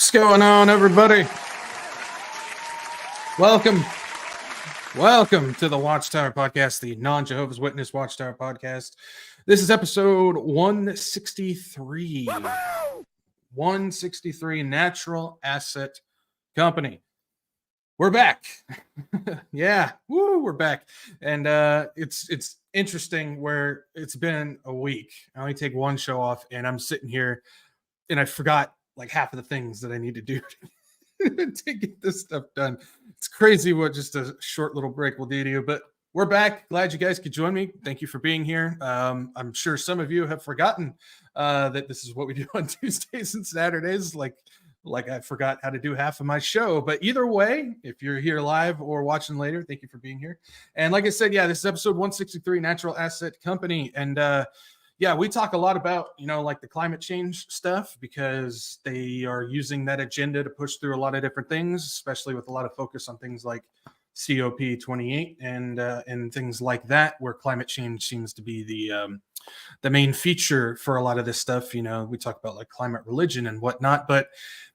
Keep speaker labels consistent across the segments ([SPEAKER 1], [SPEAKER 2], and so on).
[SPEAKER 1] What's going on, everybody? Welcome to the Watchtower podcast, the non-Jehovah's Witness Watchtower podcast. This is episode 163. 163, Natural Asset Company. We're back. Yeah, we're back. And it's interesting where it's been a week. I only take one show off, and I'm sitting here, and I forgot like half of the things that I need to do to get this stuff done. It's crazy what just a short little break will do to you, but we're back. Glad you guys could join me. Thank you for being here. I'm sure some of you have forgotten that this is what we do on Tuesdays and Saturdays. Like I forgot how to do half of my show, but either way, if you're here live or watching later, thank you for being here. And like I said, yeah, this is episode 163, Natural Asset Company. And yeah, we talk a lot about, like the climate change stuff because they are using that agenda to push through a lot of different things, especially with a lot of focus on things like COP28 and things like that, where climate change seems to be the main feature for a lot of this stuff. We talk about like climate religion and whatnot, but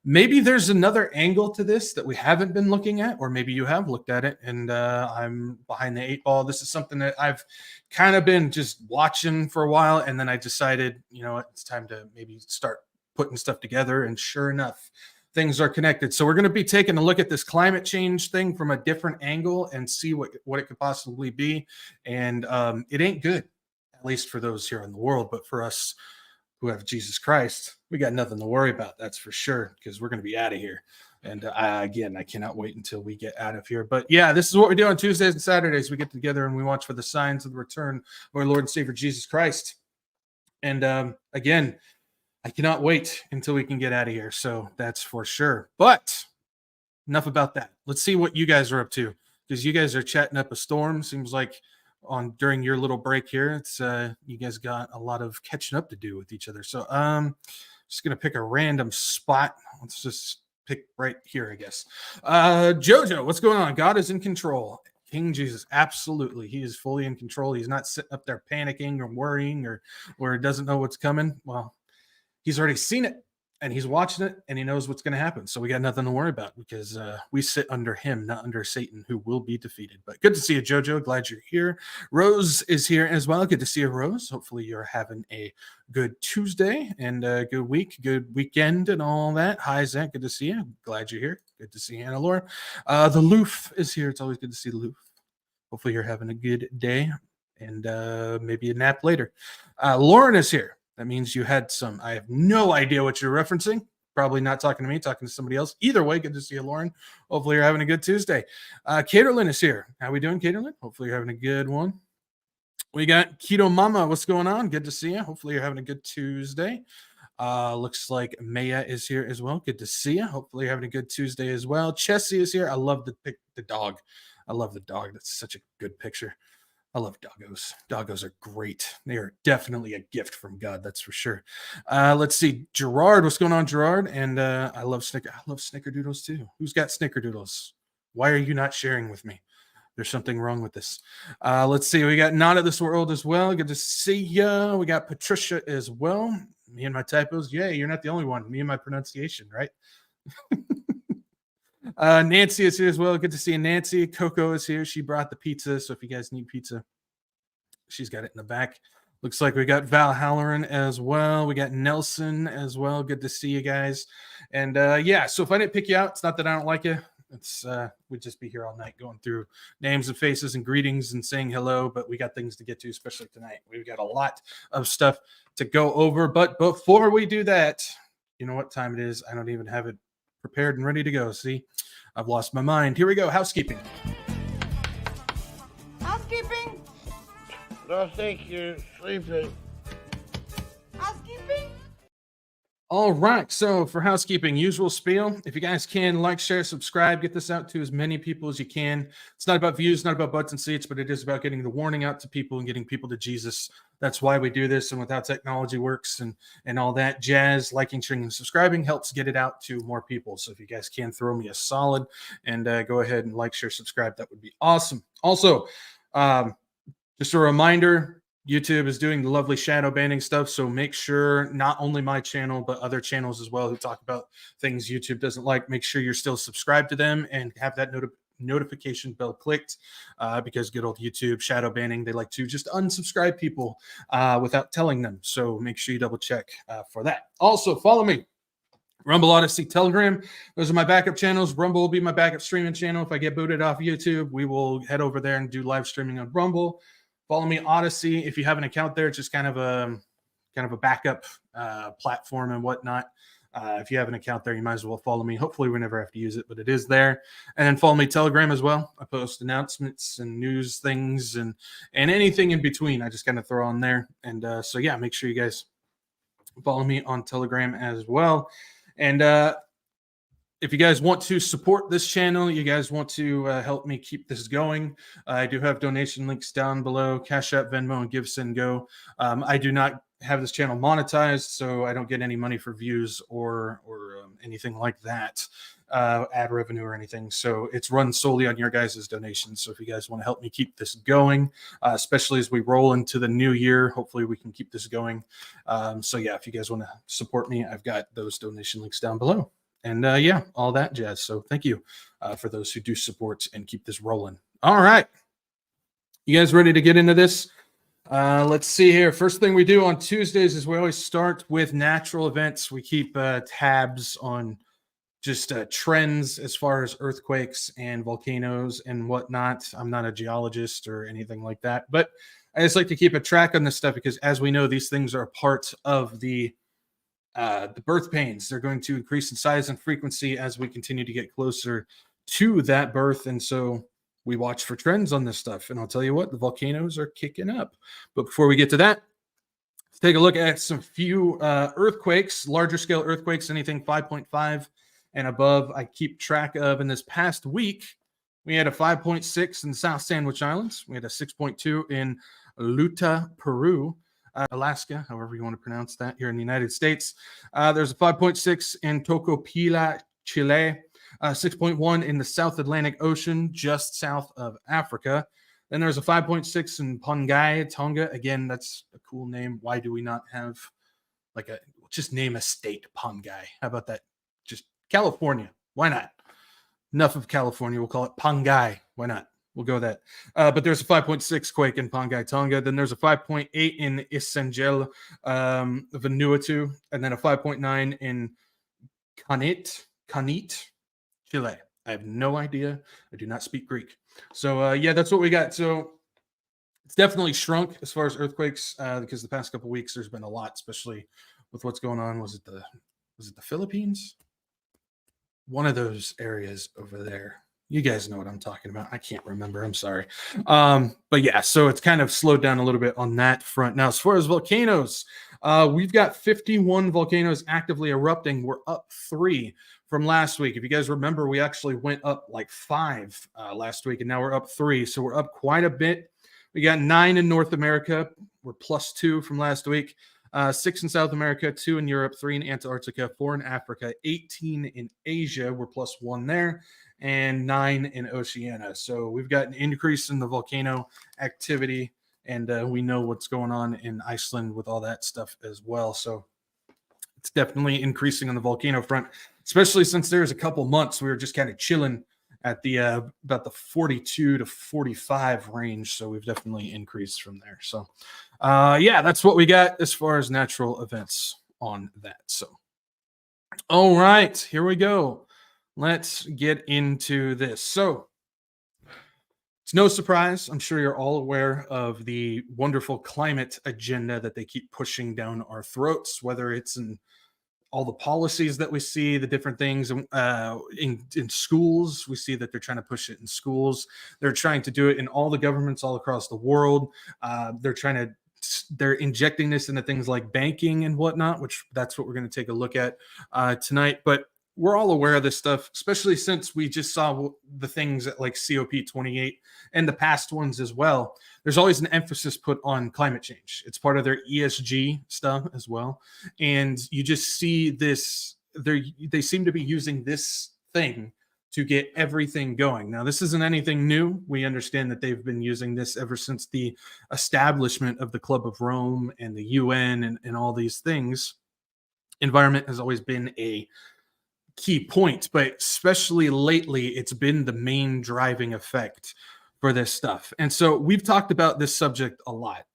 [SPEAKER 1] maybe there's another angle to this that we haven't been looking at, or maybe you have looked at it and I'm behind the eight ball. This is something that I've kind of been just watching for a while, and then I decided, it's time to maybe start putting stuff together, and sure enough, things are connected. So we're going to be taking a look at this climate change thing from a different angle and see what it could possibly be. And it ain't good, at least for those here in the world, but for us who have Jesus Christ, we got nothing to worry about. That's for sure, because we're going to be out of here. And I cannot wait until we get out of here. But yeah, this is what we do on Tuesdays and Saturdays. We get together and we watch for the signs of the return of our Lord and Savior Jesus Christ. And again, I cannot wait until we can get out of here. So that's for sure. But enough about that. Let's see what you guys are up to, because you guys are chatting up a storm. Seems like during your little break here, it's you guys got a lot of catching up to do with each other. So just gonna pick a random spot. Let's just pick right here, I guess. Jojo, what's going on? God is in control. King Jesus, absolutely. He is fully in control. He's not sitting up there panicking or worrying or doesn't know what's coming. Well, he's already seen it, and he's watching it, and he knows what's going to happen. So we got nothing to worry about, because we sit under him, not under Satan, who will be defeated. But good to see you, Jojo. Glad you're here. Rose is here as well. Good to see you, Rose. Hopefully you're having a good Tuesday and a good week, good weekend, and all that. Hi, Zach. Good to see you. Glad you're here. Good to see Anna Laura. The Loof is here. It's always good to see the Loof. Hopefully you're having a good day and maybe a nap later. Lauren is here. That means you had some. I have no idea what you're referencing. Probably not talking to me, talking to somebody else. Either way, good to see you, Lauren. Hopefully you're having a good Tuesday. Caterlin is here. How we doing, Caterlin? Hopefully you're having a good one. We got Keto Mama. What's going on? Good to see you. Hopefully you're having a good Tuesday. Looks like Maya is here as well. Good to see you. Hopefully you're having a good Tuesday as well. Chessie is here. I love the dog. I love the dog. That's such a good picture. I love doggos. Doggos are great. They are definitely a gift from God. That's for sure. Let's see. Gerard, what's going on, Gerard? And I love snickerdoodles too. Who's got snickerdoodles? Why are you not sharing with me? There's something wrong with this. Let's see. We got Not of This World as well. Good to see ya. We got Patricia as well. Me and my typos. Yeah, you're not the only one. Me and my pronunciation, right? Nancy is here as well. Good to see you, Nancy. Coco is here. She brought the pizza, so if you guys need pizza, she's got it in the back. Looks like we got Val Halloran as well. We got Nelson as well. Good to see you guys. And yeah, so if I didn't pick you out, it's not that I don't like you. It's we'd just be here all night going through names and faces and greetings and saying hello, but we got things to get to, especially tonight. We've got a lot of stuff to go over. But before we do that, you know what time it is? I don't even have it prepared and ready to go. See, I've lost my mind. Here we go. Housekeeping.
[SPEAKER 2] Housekeeping.
[SPEAKER 3] I think you're sleeping.
[SPEAKER 2] Housekeeping.
[SPEAKER 1] All right. So for housekeeping, usual spiel. If you guys can like, share, subscribe, get this out to as many people as you can. It's not about views, not about butts and seats, but it is about getting the warning out to people and getting people to Jesus. That's why we do this. And with how technology works and all that jazz, liking, sharing, and subscribing helps get it out to more people. So if you guys can throw me a solid and go ahead and like, share, subscribe, that would be awesome. Also, just a reminder, YouTube is doing the lovely shadow banning stuff. So make sure not only my channel, but other channels as well who talk about things YouTube doesn't like, make sure you're still subscribed to them and have that notification bell clicked, because good old YouTube shadow banning, they like to just unsubscribe people without telling them. So make sure you double check for that. Also, follow me. Rumble, Odyssey, Telegram. Those are my backup channels. Rumble will be my backup streaming channel. If I get booted off YouTube, we will head over there and do live streaming on Rumble. Follow me, Odyssey. If you have an account there, it's just kind of a backup platform and whatnot. If you have an account there, you might as well follow me. Hopefully, we never have to use it, but it is there. And then follow me, Telegram as well. I post announcements and news things and anything in between. I just kind of throw on there. And so yeah, make sure you guys follow me on Telegram as well. And if you guys want to support this channel, you guys want to help me keep this going, I do have donation links down below: CashApp, Venmo, and Give, Send, Go. I do not have this channel monetized, so I don't get any money for views or anything like that, ad revenue or anything. So it's run solely on your guys' donations. So if you guys want to help me keep this going, especially as we roll into the new year, hopefully we can keep this going. So yeah, if you guys want to support me, I've got those donation links down below. And yeah, all that jazz. So thank you for those who do support and keep this rolling. All right. You guys ready to get into this? Let's see here. First thing we do on Tuesdays is we always start with natural events. We keep tabs on just trends as far as earthquakes and volcanoes and whatnot. I'm not a geologist or anything like that, but I just like to keep a track on this stuff because, as we know, these things are a part of the birth pains. They're going to increase in size and frequency as we continue to get closer to that birth. And so we watch for trends on this stuff. And I'll tell you what, the volcanoes are kicking up. But before we get to that, let's take a look at some few earthquakes, larger scale earthquakes, anything 5.5 and above. I keep track of. In this past week, we had a 5.6 in the South Sandwich Islands. We had a 6.2 in Luta, Peru. Alaska, however you want to pronounce that, here in the United States. There's a 5.6 in Tocopilla, Chile, 6.1 in the South Atlantic Ocean, just south of Africa. Then there's a 5.6 in Pangai, Tonga. Again, that's a cool name. Why do we not have just name a state Pangai? How about that? Just California. Why not? Enough of California. We'll call it Pangai. Why not? We'll go with that. But there's a 5.6 quake in Pangai, Tonga. Then there's a 5.8 in Isengel, Vanuatu. And then a 5.9 in Kanit, Chile. I have no idea. I do not speak Greek. So, yeah, that's what we got. So it's definitely shrunk as far as earthquakes because the past couple of weeks there's been a lot, especially with what's going on. Was it the Philippines? One of those areas over there. You guys know what I'm talking about. I can't remember. I'm sorry. But yeah, so it's kind of slowed down a little bit on that front. Now, as far as volcanoes, we've got 51 volcanoes actively erupting. We're up 3 from last week. If you guys remember, we actually went up like 5 last week, and now we're up 3. So we're up quite a bit. We got 9 in North America. We're +2 from last week. 6 in South America, 2 in Europe, 3 in Antarctica, 4 in Africa, 18 in Asia. We're +1 there. And 9 in Oceania. So we've got an increase in the volcano activity, and we know what's going on in Iceland with all that stuff as well. So it's definitely increasing on the volcano front, especially since there's a couple months we were just kind of chilling at the about the 42 to 45 range. So we've definitely increased from there. So yeah, that's what we got as far as natural events on that. So all right, here we go. Let's get into this. So it's no surprise. I'm sure you're all aware of the wonderful climate agenda that they keep pushing down our throats, whether it's in all the policies that we see, the different things in schools. We see that they're trying to push it in schools. They're trying to do it in all the governments all across the world. They're injecting this into things like banking and whatnot, which that's what we're going to take a look at tonight. But we're all aware of this stuff, especially since we just saw the things at like COP28 and the past ones as well. There's always an emphasis put on climate change. It's part of their ESG stuff as well. And you just see this, they seem to be using this thing to get everything going. Now, this isn't anything new. We understand that they've been using this ever since the establishment of the Club of Rome and the UN and all these things. Environment has always been a key point, but especially lately, it's been the main driving effect for this stuff. And so we've talked about this subject a lot,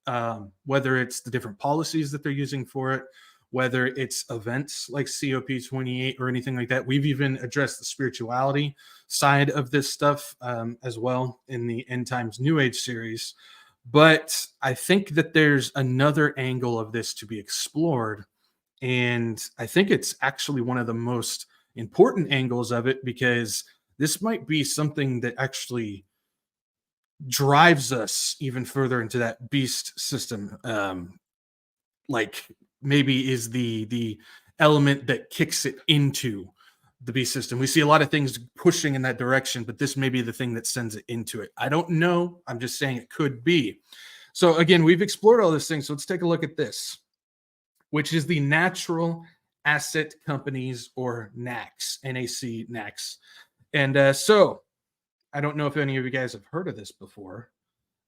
[SPEAKER 1] whether it's the different policies that they're using for it, whether it's events like COP28 or anything like that. We've even addressed the spirituality side of this stuff as well in the End Times New Age series. But I think that there's another angle of this to be explored. And I think it's actually one of the most important angles of it, because this might be something that actually drives us even further into that beast system. Like maybe is the element that kicks it into the beast system. We see a lot of things pushing in that direction, but this may be the thing that sends it into it. I don't know. I'm just saying it could be. So again, we've explored all these things. So let's take a look at this, which is the Natural Asset Companies, or NACs, NAC, NACs. And so I don't know if any of you guys have heard of this before.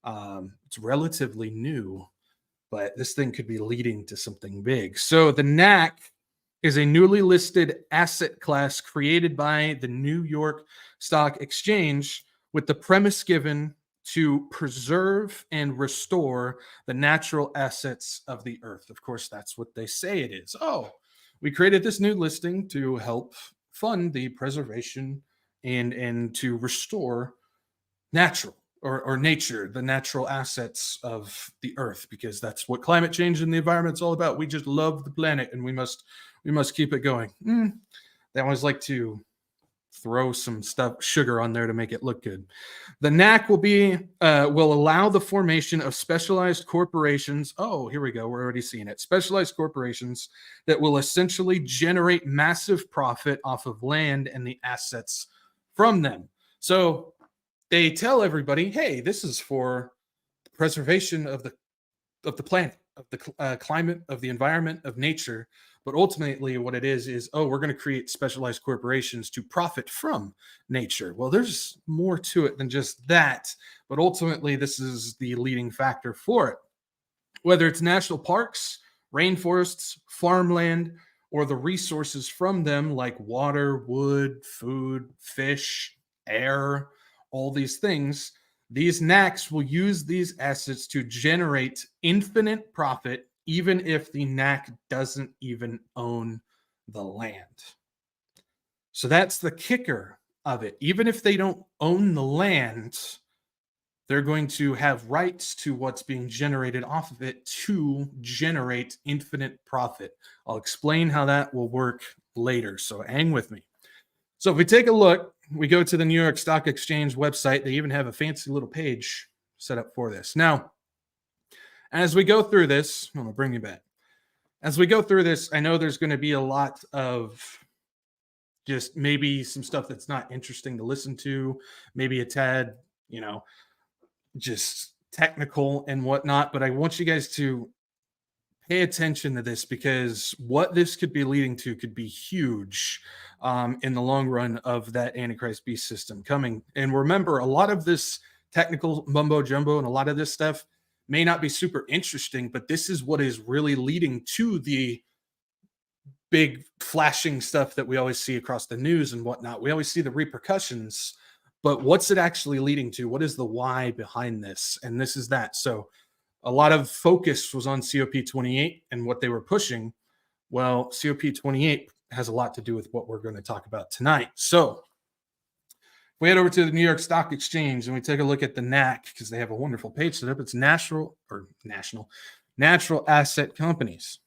[SPEAKER 1] It's relatively new, but this thing could be leading to something big. So the NAC is a newly listed asset class created by the New York Stock Exchange with the premise given to preserve and restore the natural assets of the earth. Of course, that's what they say it is. Oh, we created this new listing to help fund the preservation and to restore natural or nature, the natural assets of the earth, because that's what climate change and the environment's all about. We just love the planet and we must keep it going. They always like to throw some sugar on there to make it look good. The NAC will allow the formation of specialized corporations. Oh, here we go. We're already seeing it. Specialized corporations that will essentially generate massive profit off of land and the assets from them. So they tell everybody, hey, this is for the preservation of the planet, of the climate, of the environment, of nature. But ultimately, what it is, oh, we're going to create specialized corporations to profit from nature. Well, there's more to it than just that. But ultimately, this is the leading factor for it. Whether it's national parks, rainforests, farmland, or the resources from them like water, wood, food, fish, air, all these things, these NACs will use these assets to generate infinite profit, even if the NAC doesn't even own the land. So that's the kicker of it. Even if they don't own the land, they're going to have rights to what's being generated off of it to generate infinite profit. I'll explain how that will work later, so hang with me. So if we take a look, we go to the New York Stock Exchange website. They even have a fancy little page set up for this. Now, as we go through this, I'm going to bring you back. As we go through this, I know there's going to be a lot of just maybe some stuff that's not interesting to listen to, maybe a tad, just technical and whatnot. But I want you guys to pay attention to this, because what this could be leading to could be huge in the long run of that Antichrist beast system coming. And remember, a lot of this technical mumbo jumbo and a lot of this stuff may not be super interesting, but this is what is really leading to the big flashing stuff that we always see across the news and whatnot. We always see the repercussions, but what's it actually leading to? What is the why behind this? And this is that. So a lot of focus was on COP28 and what they were pushing. Well, COP28 has a lot to do with what we're going to talk about tonight. So if we head over to the New York Stock Exchange and we take a look at the NAC, because they have a wonderful page set up, it's Natural Asset Companies.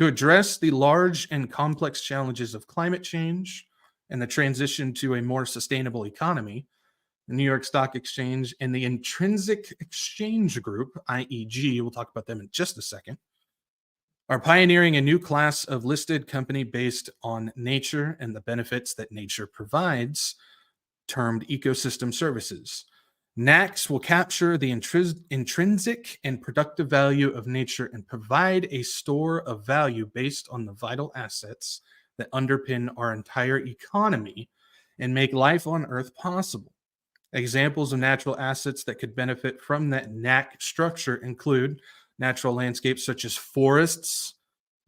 [SPEAKER 1] To address the large and complex challenges of climate change and the transition to a more sustainable economy, the New York Stock Exchange and the Intrinsic Exchange Group, IEG, we'll talk about them in just a second, are pioneering a new class of listed company based on nature and the benefits that nature provides, termed ecosystem services. NACs will capture the intrinsic and productive value of nature and provide a store of value based on the vital assets that underpin our entire economy and make life on Earth possible. Examples of natural assets that could benefit from that NAC structure include natural landscapes such as forests,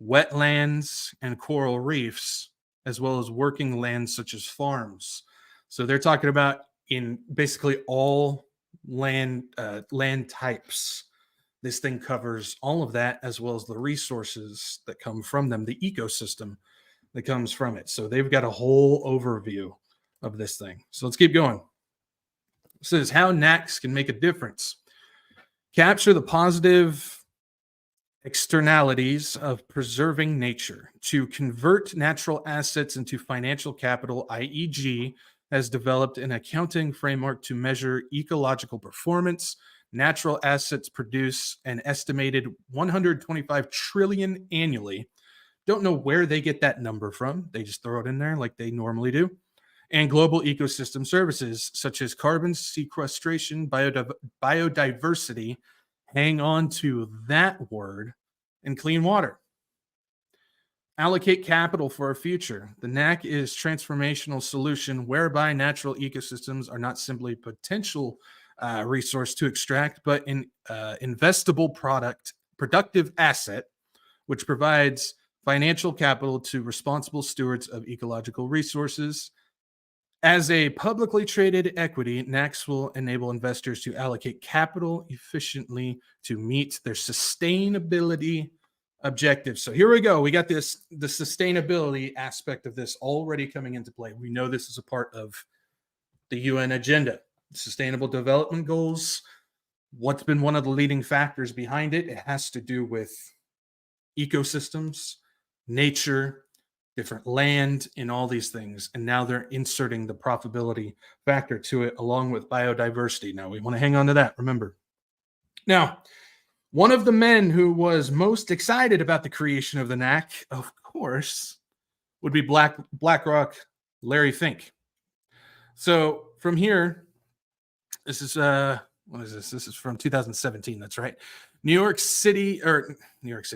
[SPEAKER 1] wetlands, and coral reefs, as well as working lands such as farms. So they're talking about in basically all land types. This thing covers all of that, as well as the resources that come from them, the ecosystem that comes from it. So they've got a whole overview of this thing. So let's keep going. It says how NACs can make a difference. Capture the positive externalities of preserving nature. To convert natural assets into financial capital, IEG has developed an accounting framework to measure ecological performance. Natural assets produce an estimated 125 trillion annually. Don't know where they get that number from. They just throw it in there like they normally do. And global ecosystem services such as carbon sequestration, biodiversity, hang on to that word, and clean water. Allocate capital for our future. The NAC is transformational solution whereby natural ecosystems are not simply potential resource to extract, but an investable productive asset, which provides financial capital to responsible stewards of ecological resources. As a publicly traded equity, NACs will enable investors to allocate capital efficiently to meet their sustainability objectives. So here we go. We got the sustainability aspect of this already coming into play. We know this is a part of the UN agenda, Sustainable Development Goals. What's been one of the leading factors behind it? It has to do with ecosystems, nature, different land, and all these things. And now they're inserting the profitability factor to it along with biodiversity. Now we want to hang on to that, remember. Now, one of the men who was most excited about the creation of the NAC, of course, would be BlackRock Larry Fink. So from here, this is what is this? This is from 2017. That's right. New York Stock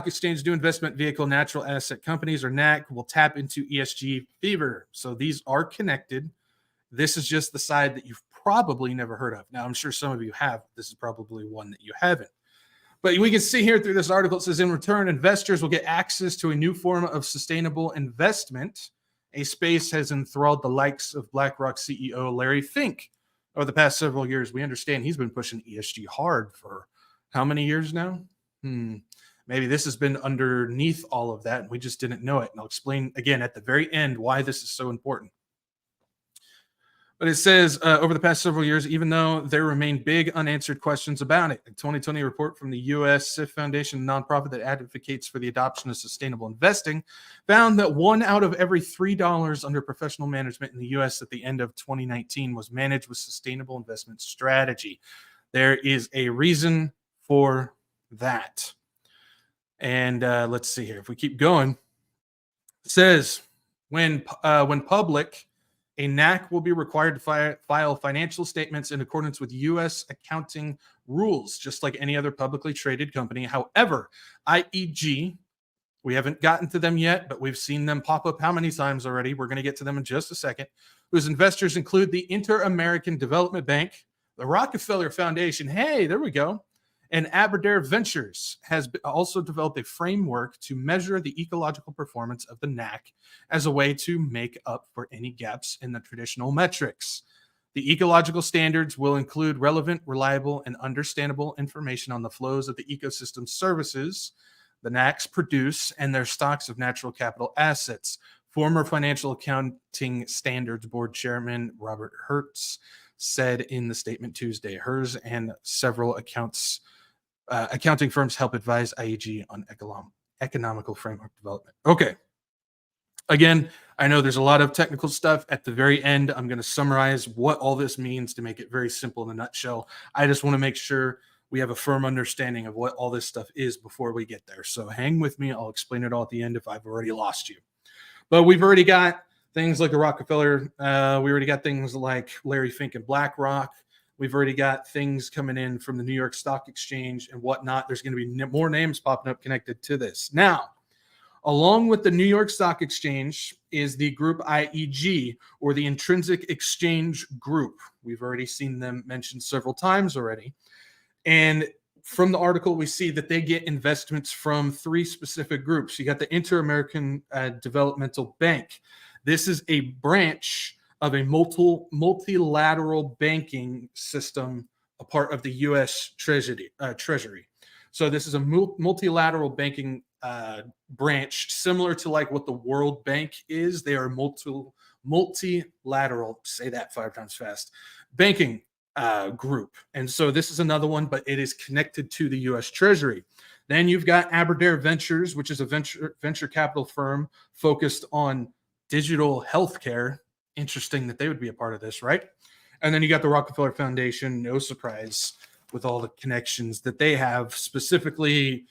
[SPEAKER 1] Exchange new investment vehicle natural asset companies, or NAC, will tap into ESG fever. So these are connected. This is just the side that you've probably never heard of. Now, I'm sure some of you have. This is probably one that you haven't. But we can see here through this article, it says in return, investors will get access to a new form of sustainable investment. A space has enthralled the likes of BlackRock CEO Larry Fink over the past several years. We understand he's been pushing ESG hard for how many years now? Maybe this has been underneath all of that, and we just didn't know it. And I'll explain again at the very end why this is so important. But it says, over the past several years, even though there remain big unanswered questions about it, a 2020 report from the U.S. SIF Foundation, a nonprofit that advocates for the adoption of sustainable investing, found that 1 out of every $3 under professional management in the U.S. at the end of 2019 was managed with sustainable investment strategy. There is a reason for that. And let's see here. If we keep going, it says, when public, a NAC will be required to file financial statements in accordance with U.S. accounting rules, just like any other publicly traded company. However, IEG, we haven't gotten to them yet, but we've seen them pop up how many times already? We're going to get to them in just a second. Whose investors include the Inter-American Development Bank, the Rockefeller Foundation, hey, there we go, and Aberdare Ventures has also developed a framework to measure the ecological performance of the NAC as a way to make up for any gaps in the traditional metrics. The ecological standards will include relevant, reliable, and understandable information on the flows of the ecosystem services the NACs produce and their stocks of natural capital assets. Former Financial Accounting Standards Board Chairman Robert Hertz said in the statement Tuesday. Hers and several accounting firms help advise IEG on economical framework development. Okay. Again, I know there's a lot of technical stuff. At the very end, I'm going to summarize what all this means to make it very simple in a nutshell. I just want to make sure we have a firm understanding of what all this stuff is before we get there. So hang with me. I'll explain it all at the end if I've already lost you. But we've already got things like the Rockefeller. We already got things like Larry Fink and BlackRock. We've already got things coming in from the New York Stock Exchange and whatnot. There's going to be more names popping up connected to this. Now, Along with the New York Stock Exchange is the group IEG, or the Intrinsic Exchange Group. We've already seen them mentioned several times already. And from the article, we see that they get investments from three specific groups. You got the Inter-American Developmental Bank. This is a branch of a multilateral banking system, a part of the U.S. Treasury. So this is a multilateral banking branch, similar to like what the World Bank is. They are multilateral. Say that 5 times fast. Banking group. And so this is another one, but it is connected to the U.S. Treasury. Then you've got Aberdare Ventures, which is a venture capital firm focused on digital healthcare. Interesting that they would be a part of this, right? And then you got the Rockefeller Foundation. No surprise with all the connections that they have. Specifically,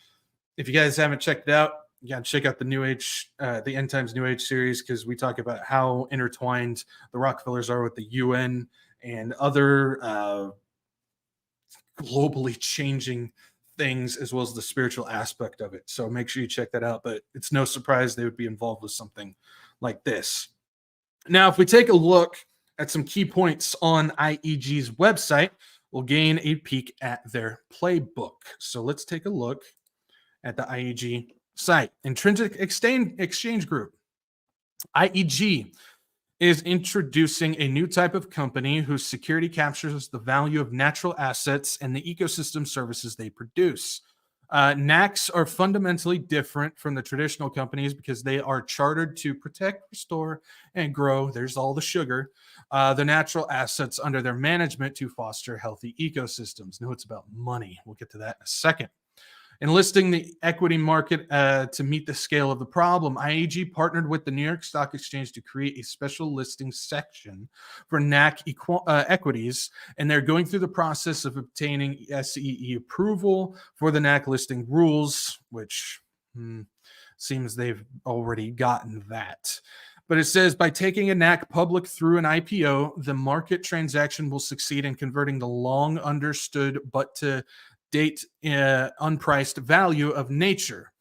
[SPEAKER 1] if you guys haven't checked it out, you got to check out the New Age, the End Times New Age series, because we talk about how intertwined the Rockefellers are with the UN and other globally changing things, as well as the spiritual aspect of it. So make sure you check that out. But it's no surprise they would be involved with something like this. Now, if we take a look at some key points on IEG's website, we'll gain a peek at their playbook. So let's take a look at the IEG site. Intrinsic Exchange Group. IEG is introducing a new type of company whose security captures the value of natural assets and the ecosystem services they produce. NACs are fundamentally different from the traditional companies because they are chartered to protect, restore, and grow. There's all the sugar. The natural assets under their management to foster healthy ecosystems. No, it's about money. We'll get to that in a second. Enlisting the equity market to meet the scale of the problem, IAG partnered with the New York Stock Exchange to create a special listing section for NAC equities, and they're going through the process of obtaining SEC approval for the NAC listing rules, which seems they've already gotten that. But it says, by taking a NAC public through an IPO, the market transaction will succeed in converting the long understood but to date unpriced value of nature.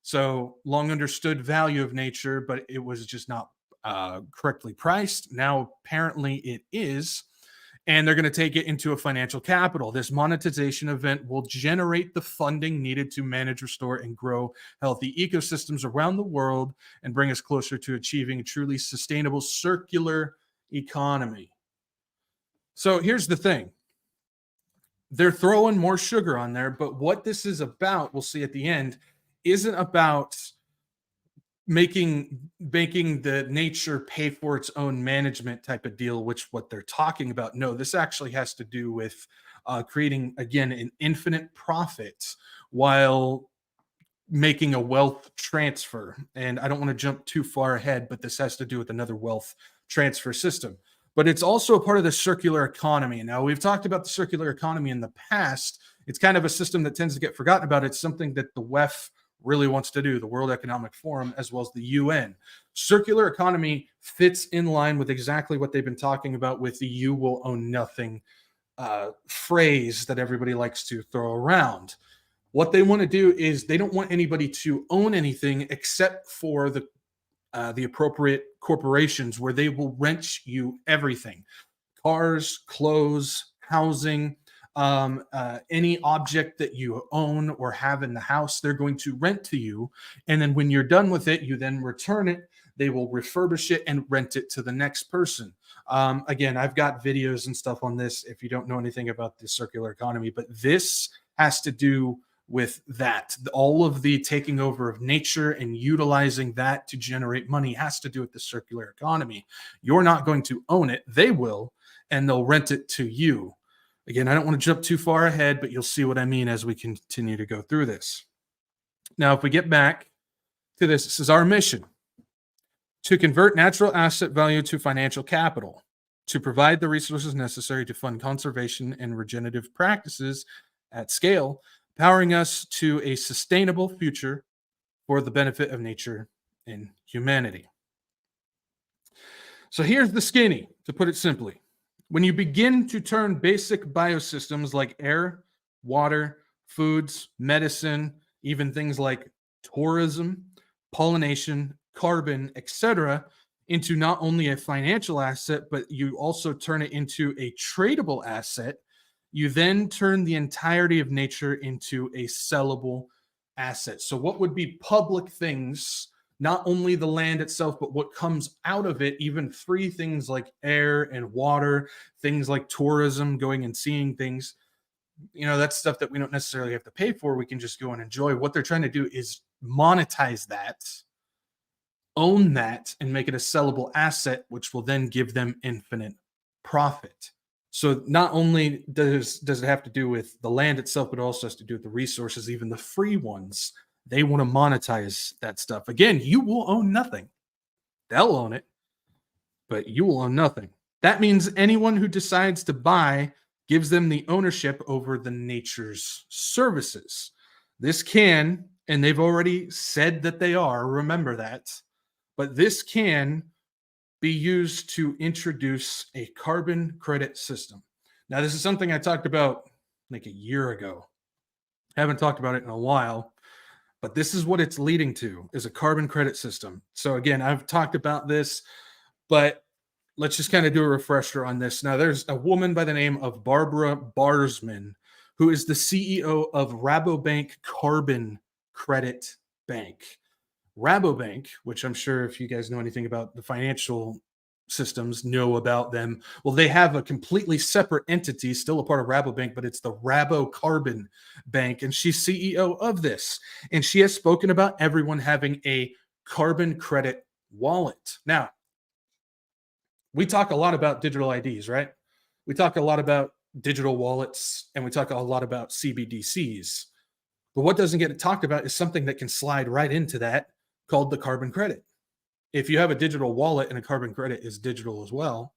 [SPEAKER 1] So long understood value of nature, but it was just not correctly priced. Now apparently it is, and they're going to take it into a financial capital. This monetization event will generate the funding needed to manage, restore, and grow healthy ecosystems around the world and bring us closer to achieving a truly sustainable circular economy. So here's the thing. They're throwing more sugar on there, but what this is about, we'll see at the end, isn't about making the nature pay for its own management type of deal, which what they're talking about. No, this actually has to do with creating, again, an infinite profit while making a wealth transfer. And I don't want to jump too far ahead, but this has to do with another wealth transfer system. But it's also a part of the circular economy. Now, we've talked about the circular economy in the past. It's kind of a system that tends to get forgotten about. It's something that the WEF really wants to do, the World Economic Forum, as well as the UN. Circular economy fits in line with exactly what they've been talking about with the "you will own nothing" phrase that everybody likes to throw around. What they want to do is they don't want anybody to own anything except for the appropriate corporations, where they will rent you everything: cars, clothes, housing, any object that you own or have in the house. They're going to rent to you, and then when you're done with it, you then return it. They will refurbish it and rent it to the next person. Again, I've got videos and stuff on this if you don't know anything about the circular economy, but this has to do with that. All of the taking over of nature and utilizing that to generate money has to do with the circular economy. You're not going to own it. They will, and they'll rent it to you. Again, I don't want to jump too far ahead, but you'll see what I mean as we continue to go through this. Now, if we get back to this is our mission: to convert natural asset value to financial capital, to provide the resources necessary to fund conservation and regenerative practices at scale, powering us to a sustainable future for the benefit of nature and humanity. So here's the skinny, to put it simply. When you begin to turn basic biosystems like air, water, foods, medicine, even things like tourism, pollination, carbon, etc., into not only a financial asset, but you also turn it into a tradable asset. You then turn the entirety of nature into a sellable asset. So, what would be public things, not only the land itself, but what comes out of it, even free things like air and water, things like tourism, going and seeing things, that's stuff that we don't necessarily have to pay for. We can just go and enjoy. What they're trying to do is monetize that, own that, and make it a sellable asset, which will then give them infinite profit. So not only does it have to do with the land itself, but it also has to do with the resources, even the free ones. They want to monetize that stuff. Again, you will own nothing. They'll own it, but you will own nothing. That means anyone who decides to buy gives them the ownership over the nature's services. This can, and they've already said that they are, remember that, but this can be used to introduce a carbon credit system. Now, this is something I talked about like a year ago. I haven't talked about it in a while, but this is what it's leading to, is a carbon credit system. So again, I've talked about this, but let's just kind of do a refresher on this. Now, there's a woman by the name of Barbara Barsman, who is the CEO of Rabobank Carbon Credit Bank. Rabobank, which I'm sure if you guys know anything about the financial systems, know about them. Well, they have a completely separate entity, still a part of Rabobank, but it's the Rabo Carbon Bank, and she's CEO of this. And she has spoken about everyone having a carbon credit wallet. Now, we talk a lot about digital IDs, right? We talk a lot about digital wallets, and we talk a lot about CBDCs. But what doesn't get talked about is something that can slide right into that, called the carbon credit. If you have a digital wallet and a carbon credit is digital as well,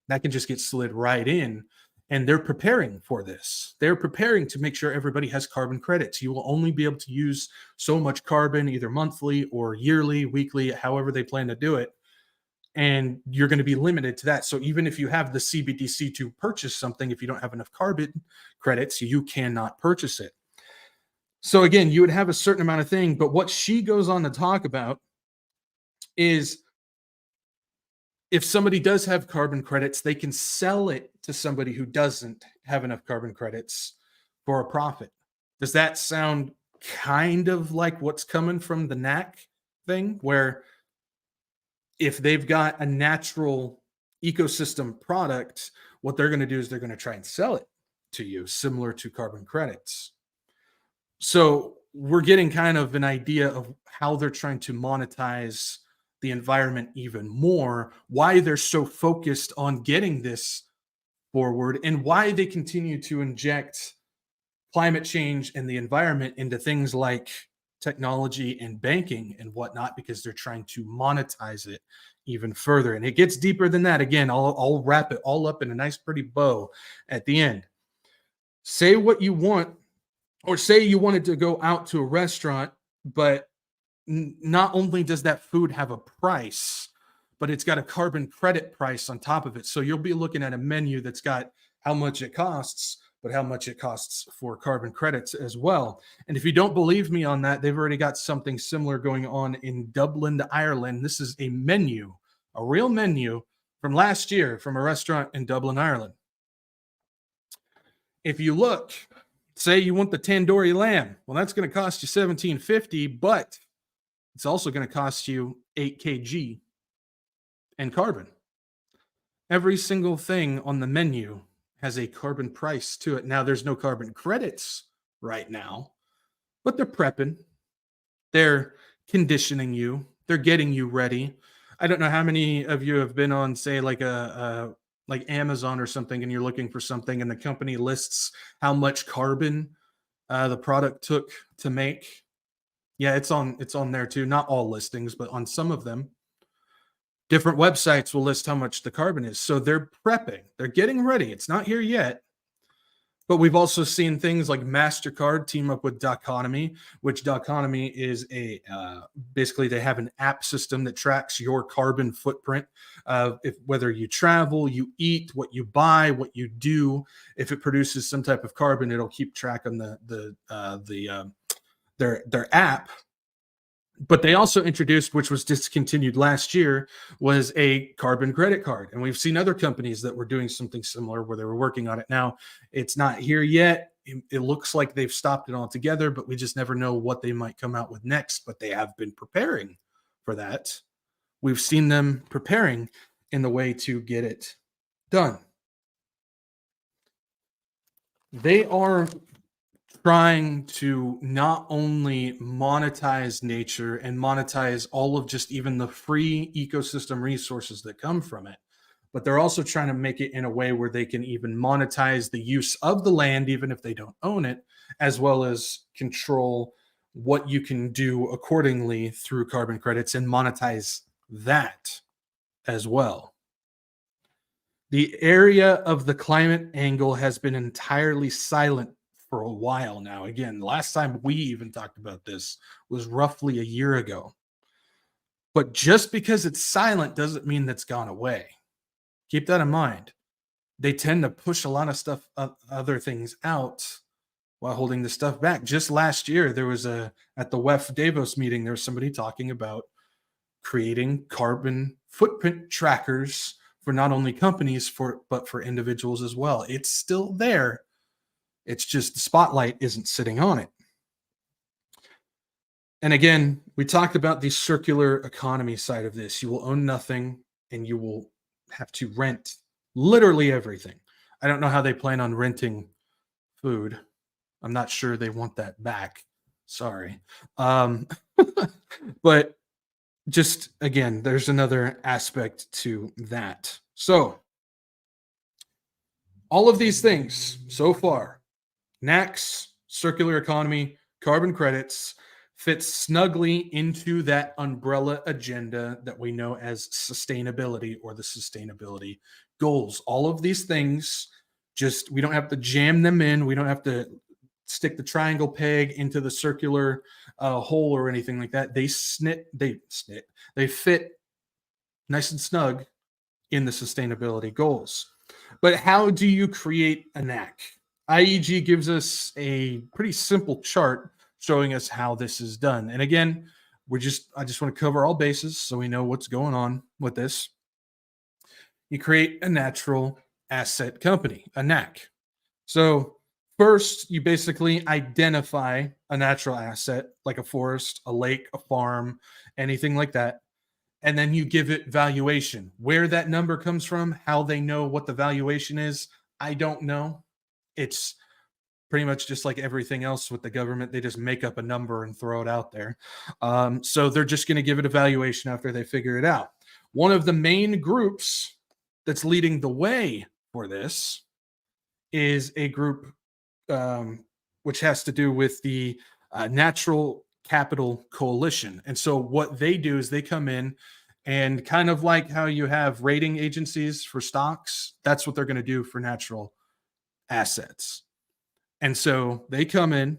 [SPEAKER 1] that can just get slid right in. And they're preparing for this. They're preparing to make sure everybody has carbon credits. You will only be able to use so much carbon, either monthly or yearly, weekly, however they plan to do it. And you're going to be limited to that. So even if you have the CBDC to purchase something, if you don't have enough carbon credits, you cannot purchase it. So again, you would have a certain amount of thing, but what she goes on to talk about is if somebody does have carbon credits, they can sell it to somebody who doesn't have enough carbon credits for a profit. Does that sound kind of like what's coming from the NAC thing, where if they've got a natural ecosystem product, what they're going to do is they're going to try and sell it to you, similar to carbon credits. So we're getting kind of an idea of how they're trying to monetize the environment even more, why they're so focused on getting this forward, and why they continue to inject climate change and the environment into things like technology and banking and whatnot, because they're trying to monetize it even further. And it gets deeper than that. Again, I'll wrap it all up in a nice, pretty bow at the end. Say what you want, or say you wanted to go out to a restaurant, but not only does that food have a price, but it's got a carbon credit price on top of it. So you'll be looking at a menu that's got how much it costs, but how much it costs for carbon credits as well. And if you don't believe me on that, they've already got something similar going on in Dublin, Ireland. This is a menu, a real menu from last year from a restaurant in Dublin, Ireland. If you look, say you want the tandoori lamb, well, that's going to cost you $17.50, but it's also going to cost you 8 kg in carbon. Every single thing on the menu has a carbon price to it. Now, there's no carbon credits right now, but they're prepping. They're conditioning you. They're getting you ready. I don't know how many of you have been on, say, like like Amazon or something, and you're looking for something, and the company lists how much carbon the product took to make. Yeah, it's on there too. Not all listings, but on some of them. Different websites will list how much the carbon is. So they're prepping. They're getting ready. It's not here yet. But we've also seen things like MasterCard team up with Doconomy, which Doconomy is basically they have an app system that tracks your carbon footprint. If whether you travel, you eat, what you buy, what you do, if it produces some type of carbon, it'll keep track on their app. But they also introduced, which was discontinued last year, was a carbon credit card. And we've seen other companies that were doing something similar where they were working on it. Now, it's not here yet. It looks like they've stopped it altogether, but we just never know what they might come out with next. But they have been preparing for that. We've seen them preparing in the way to get it done. They are trying to not only monetize nature and monetize all of just even the free ecosystem resources that come from it, but they're also trying to make it in a way where they can even monetize the use of the land, even if they don't own it, as well as control what you can do accordingly through carbon credits and monetize that as well. The area of the climate angle has been entirely silent for a while now. Again, last time we even talked about this was roughly a year ago. But just because it's silent doesn't mean that's gone away. Keep that in mind. They tend to push a lot of stuff, other things out while holding the stuff back. Just last year, there was at the WEF Davos meeting, there was somebody talking about creating carbon footprint trackers for not only companies but for individuals as well. It's still there. It's just the spotlight isn't sitting on it. And again, we talked about the circular economy side of this. You will own nothing and you will have to rent literally everything. I don't know how they plan on renting food. I'm not sure they want that back. Sorry. But just again, there's another aspect to that. So, all of these things so far, NACs, circular economy, carbon credits, fits snugly into that umbrella agenda that we know as sustainability or the sustainability goals. All of these things, just we don't have to jam them in. We don't have to stick the triangle peg into the circular hole or anything like that. They fit nice and snug in the sustainability goals. But how do you create a NAC? IEG gives us a pretty simple chart showing us how this is done. And again, I just want to cover all bases so we know what's going on with this. You create a natural asset company, a NAC. So first, you basically identify a natural asset like a forest, a lake, a farm, anything like that. And then you give it valuation. Where that number comes from, how they know what the valuation is, I don't know. It's pretty much just like everything else with the government. They just make up a number and throw it out there. So they're just going to give it a valuation after they figure it out. One of the main groups that's leading the way for this is a group which has to do with the Natural Capital Coalition. And so what they do is they come in and kind of like how you have rating agencies for stocks, that's what they're going to do for natural assets. And so they come in,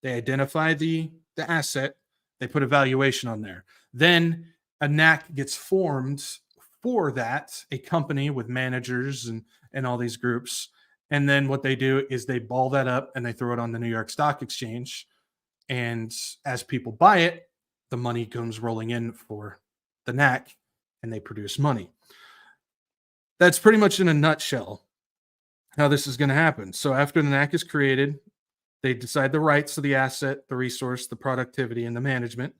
[SPEAKER 1] they identify the asset, they put a valuation on there. Then a NAC gets formed for that, a company with managers and all these groups. And then what they do is they ball that up and they throw it on the New York Stock Exchange. And as people buy it, the money comes rolling in for the NAC and they produce money. That's pretty much in a nutshell how this is going to happen. So after the NAC is created, they decide the rights to the asset, the resource, the productivity, and the management.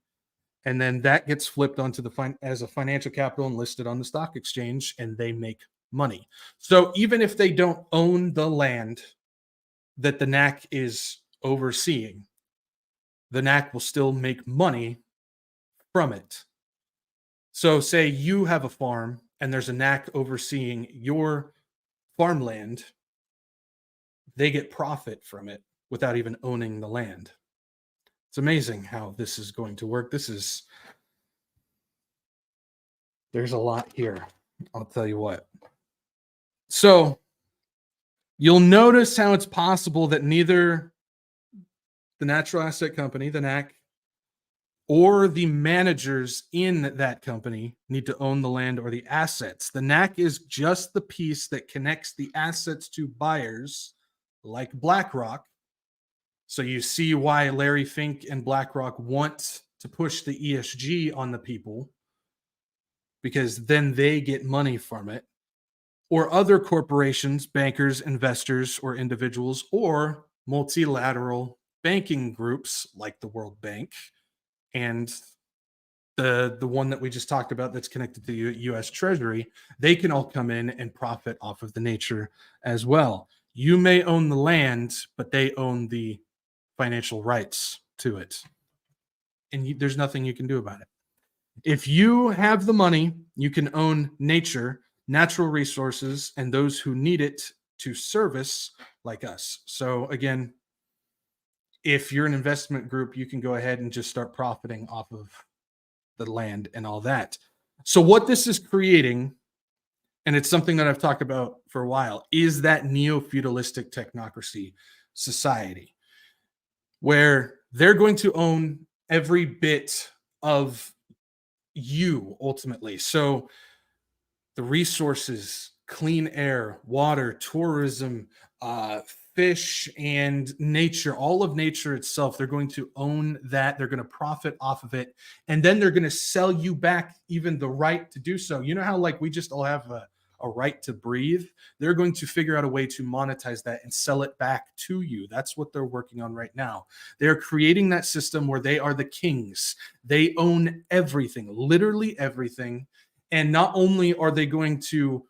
[SPEAKER 1] And then that gets flipped onto as a financial capital and listed on the stock exchange, and they make money. So even if they don't own the land that the NAC is overseeing, the NAC will still make money from it. So say you have a farm and there's a NAC overseeing your farmland, they get profit from it without even owning the land. It's amazing how this is going to work. There's a lot here. I'll tell you what. So you'll notice how it's possible that neither the natural asset company, the NAC, or the managers in that company need to own the land or the assets. The NAC is just the piece that connects the assets to buyers like BlackRock. So you see why Larry Fink and BlackRock want to push the ESG on the people because then they get money from it, or other corporations, bankers, investors, or individuals, or multilateral banking groups like the World Bank and the one that we just talked about that's connected to the US Treasury, they can all come in and profit off of the nature as well. You may own the land, but they own the financial rights to it. And there's nothing you can do about it. If you have the money, you can own nature, natural resources, and those who need it to service like us. So again, if you're an investment group, you can go ahead and just start profiting off of the land and all that. So what this is creating, and it's something that I've talked about for a while, is that neo-feudalistic technocracy society where they're going to own every bit of you ultimately. So the resources, clean air, water, tourism, fish, and nature, all of nature itself, they're going to own that. They're going to profit off of it. And then they're going to sell you back even the right to do so. You know how, like, we just all have a right to breathe? They're going to figure out a way to monetize that and sell it back to you. That's what they're working on right now. They're creating that system where they are the kings. They own everything, literally everything. And not only are they going to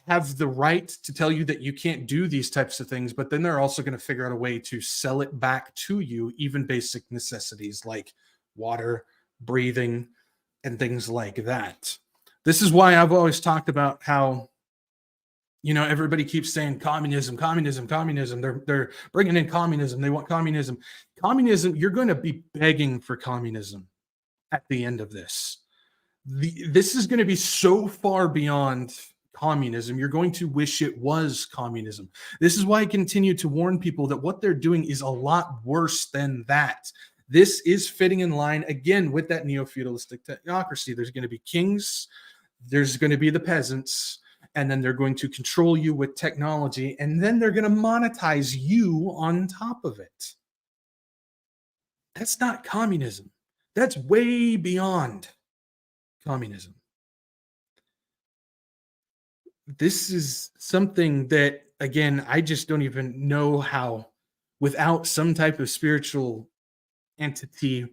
[SPEAKER 1] have the right to tell you that you can't do these types of things, but then they're also going to figure out a way to sell it back to you, even basic necessities like water, breathing, and things like that. This is why I've always talked about how, you know, everybody keeps saying communism, communism, communism. They're bringing in communism. They want communism. Communism, you're going to be begging for communism at the end of this. This is going to be so far beyond communism. You're going to wish it was communism. This is why I continue to warn people that what they're doing is a lot worse than that. This is fitting in line, again, with that neo-feudalistic technocracy. There's going to be kings, there's going to be the peasants, and then they're going to control you with technology, and then they're going to monetize you on top of it. That's not communism. That's way beyond communism. This is something that, again, I just don't even know how, without some type of spiritual entity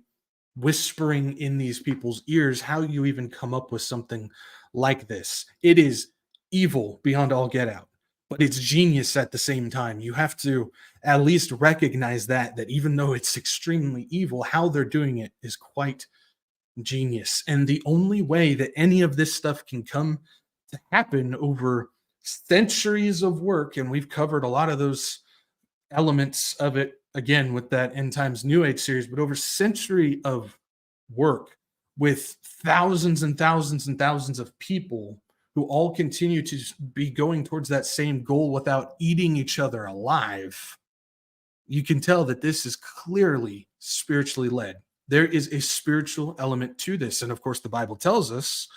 [SPEAKER 1] whispering in these people's ears, how you even come up with something like this. It is evil beyond all get out, but it's genius at the same time. You have to at least recognize that even though it's extremely evil, how they're doing it is quite genius. And the only way that any of this stuff can come to happen over centuries of work, and we've covered a lot of those elements of it again with that End Times New Age series, but over century of work with thousands and thousands and thousands of people who all continue to be going towards that same goal without eating each other alive, you can tell that this is clearly spiritually led. There is a spiritual element to this. And of course, the Bible tells us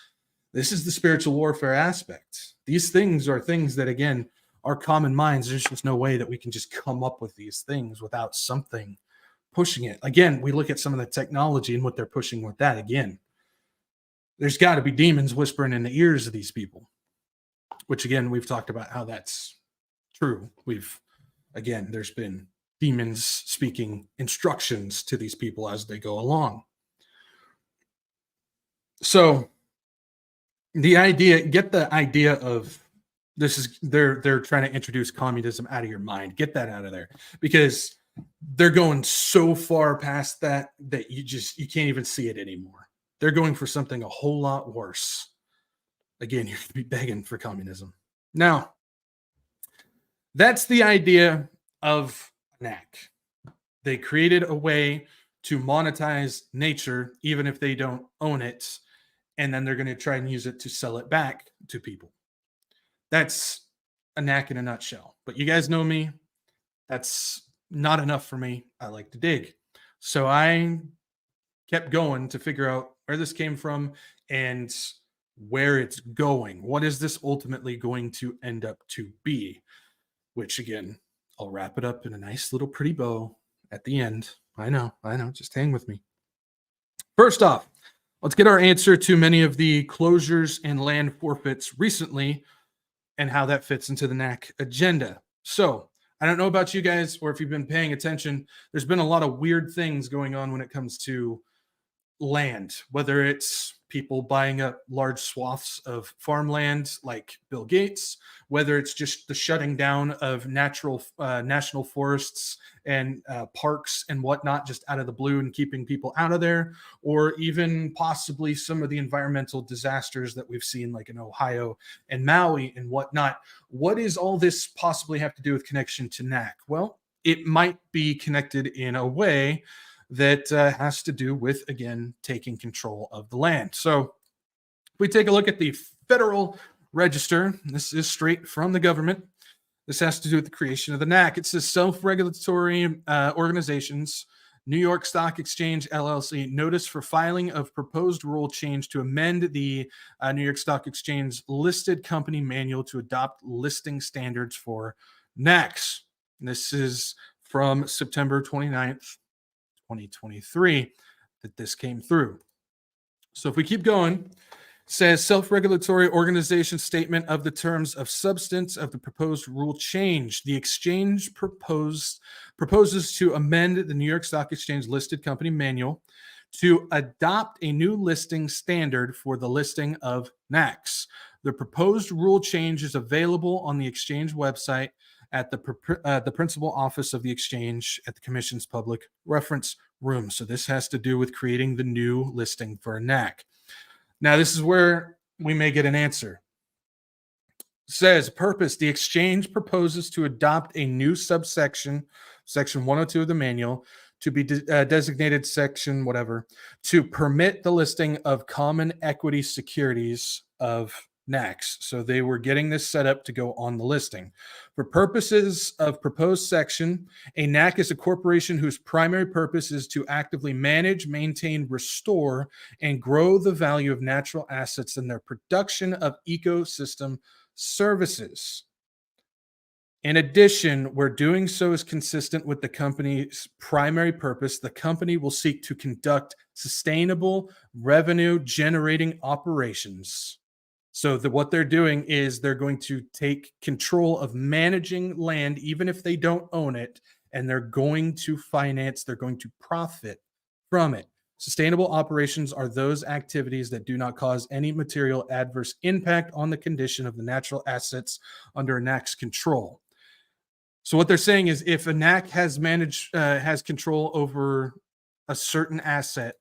[SPEAKER 1] this is the spiritual warfare aspect. These things are things that, again, are common minds. There's just no way that we can just come up with these things without something pushing it. Again, we look at some of the technology and what they're pushing with that. Again, there's got to be demons whispering in the ears of these people, which, again, we've talked about how that's true. There's been demons speaking instructions to these people as they go along. So get the idea of this is they're trying to introduce communism out of your mind. Get that out of there, because they're going so far past that you can't even see it anymore. They're going for something a whole lot worse. Again, you're going to be begging for communism. Now, that's the idea of NAC. They created a way to monetize nature, even if they don't own it, and then they're going to try and use it to sell it back to people. That's a NAC in a nutshell. But you guys know me. That's not enough for me. I like to dig. So I kept going to figure out where this came from and where it's going. What is this ultimately going to end up to be? Which, again, I'll wrap it up in a nice little pretty bow at the end. I know. Just hang with me. First off, let's get our answer to many of the closures and land forfeits recently and how that fits into the NAC agenda. So, I don't know about you guys or if you've been paying attention, there's been a lot of weird things going on when it comes to land, whether it's people buying up large swaths of farmland like Bill Gates, whether it's just the shutting down of national forests and parks and whatnot just out of the blue and keeping people out of there, or even possibly some of the environmental disasters that we've seen like in Ohio and Maui and whatnot. What does all this possibly have to do with connection to NAC? Well, it might be connected in a way that has to do with, again, taking control of the land. So if we take a look at the Federal Register, this is straight from the government. This has to do with the creation of the NAC. It says self-regulatory organizations, New York Stock Exchange, LLC, notice for filing of proposed rule change to amend the New York Stock Exchange listed company manual to adopt listing standards for NACs. And this is from September 29th, 2023 that this came through. So if we keep going, it says self-regulatory organization statement of the terms of substance of the proposed rule change. The exchange proposes to amend the New York Stock Exchange listed company manual to adopt a new listing standard for the listing of NACs. The proposed rule change is available on the exchange website at the principal office of the exchange at the commission's public reference room. So this has to do with creating the new listing for a NAC. Now, this is where we may get an answer. It says, purpose, the exchange proposes to adopt a new subsection, section 102 of the manual, to be designated section whatever, to permit the listing of common equity securities of NACs. So they were getting this set up to go on the listing. For purposes of proposed section, a NAC is a corporation whose primary purpose is to actively manage, maintain, restore, and grow the value of natural assets and their production of ecosystem services. In addition, where doing so is consistent with the company's primary purpose, the company will seek to conduct sustainable revenue-generating operations. So what they're doing is they're going to take control of managing land, even if they don't own it, and they're going to they're going to profit from it. Sustainable operations are those activities that do not cause any material adverse impact on the condition of the natural assets under a NAC's control. So what they're saying is if a NAC has control over a certain asset,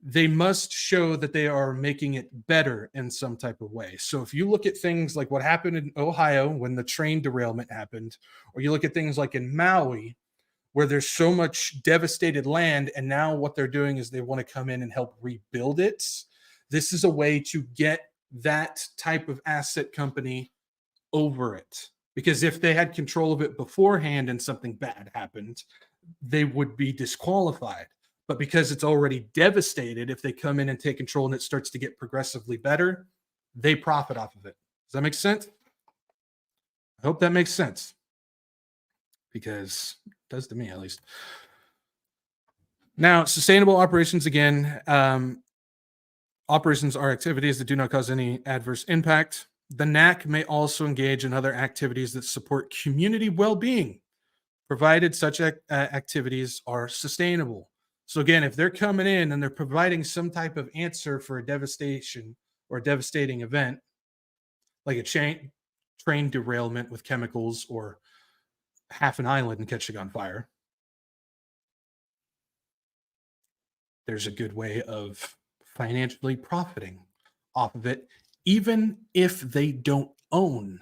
[SPEAKER 1] they must show that they are making it better in some type of way. So if you look at things like what happened in Ohio when the train derailment happened, or you look at things like in Maui, where there's so much devastated land, and now what they're doing is they want to come in and help rebuild it. This is a way to get that type of asset company over it. Because if they had control of it beforehand and something bad happened, they would be disqualified. But because it's already devastated, if they come in and take control and it starts to get progressively better, they profit off of it. Does that make sense? I hope that makes sense. Because it does to me, at least. Now, sustainable operations, again, operations are activities that do not cause any adverse impact. The NAC may also engage in other activities that support community well-being, provided such activities are sustainable. So again, if they're coming in and they're providing some type of answer for a devastation or a devastating event, like a train derailment with chemicals or half an island catching on fire, there's a good way of financially profiting off of it, even if they don't own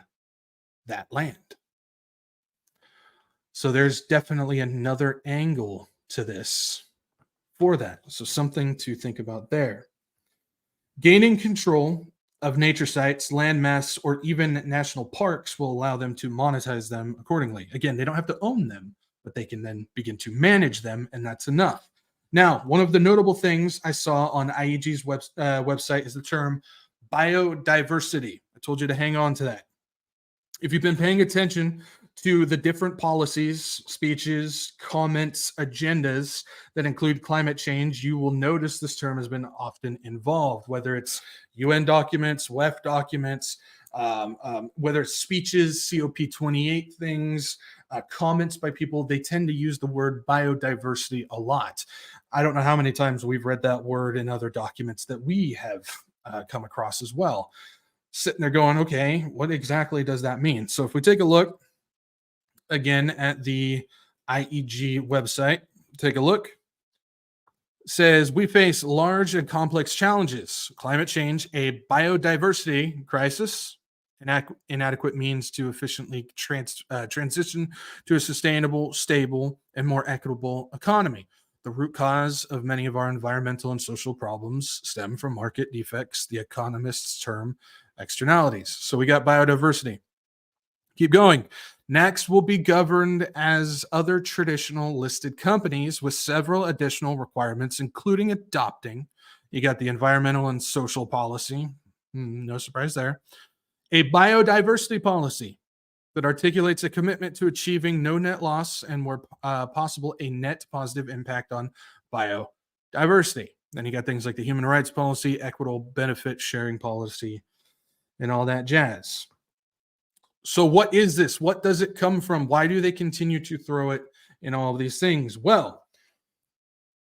[SPEAKER 1] that land. So there's definitely another angle to this for that. So something to think about there. Gaining control of nature sites, land mass, or even national parks will allow them to monetize them accordingly. Again, they don't have to own them, but they can then begin to manage them, and that's enough. Now, one of the notable things I saw on IEG's website is the term biodiversity. I told you to hang on to that. If you've been paying attention to the different policies, speeches, comments, agendas that include climate change, you will notice this term has been often involved, whether it's UN documents, WEF documents, whether it's speeches, COP28 things, comments by people, they tend to use the word biodiversity a lot. I don't know how many times we've read that word in other documents that we have come across as well. Sitting there going, okay, what exactly does that mean? So if we take a look again at the IEG website, take a look. It says we face large and complex challenges: climate change, a biodiversity crisis, inadequate means to efficiently transition to a sustainable, stable, and more equitable economy. The root cause of many of our environmental and social problems stem from market defects, the economists term externalities. So we got biodiversity. Keep going. Next will be governed as other traditional listed companies with several additional requirements, including adopting. You got the environmental and social policy. No surprise there. A biodiversity policy that articulates a commitment to achieving no net loss and, where possible, a net positive impact on biodiversity. Then you got things like the human rights policy, equitable benefit sharing policy, and all that jazz. So what is this? What does it come from? Why do they continue to throw it in all of these things? Well,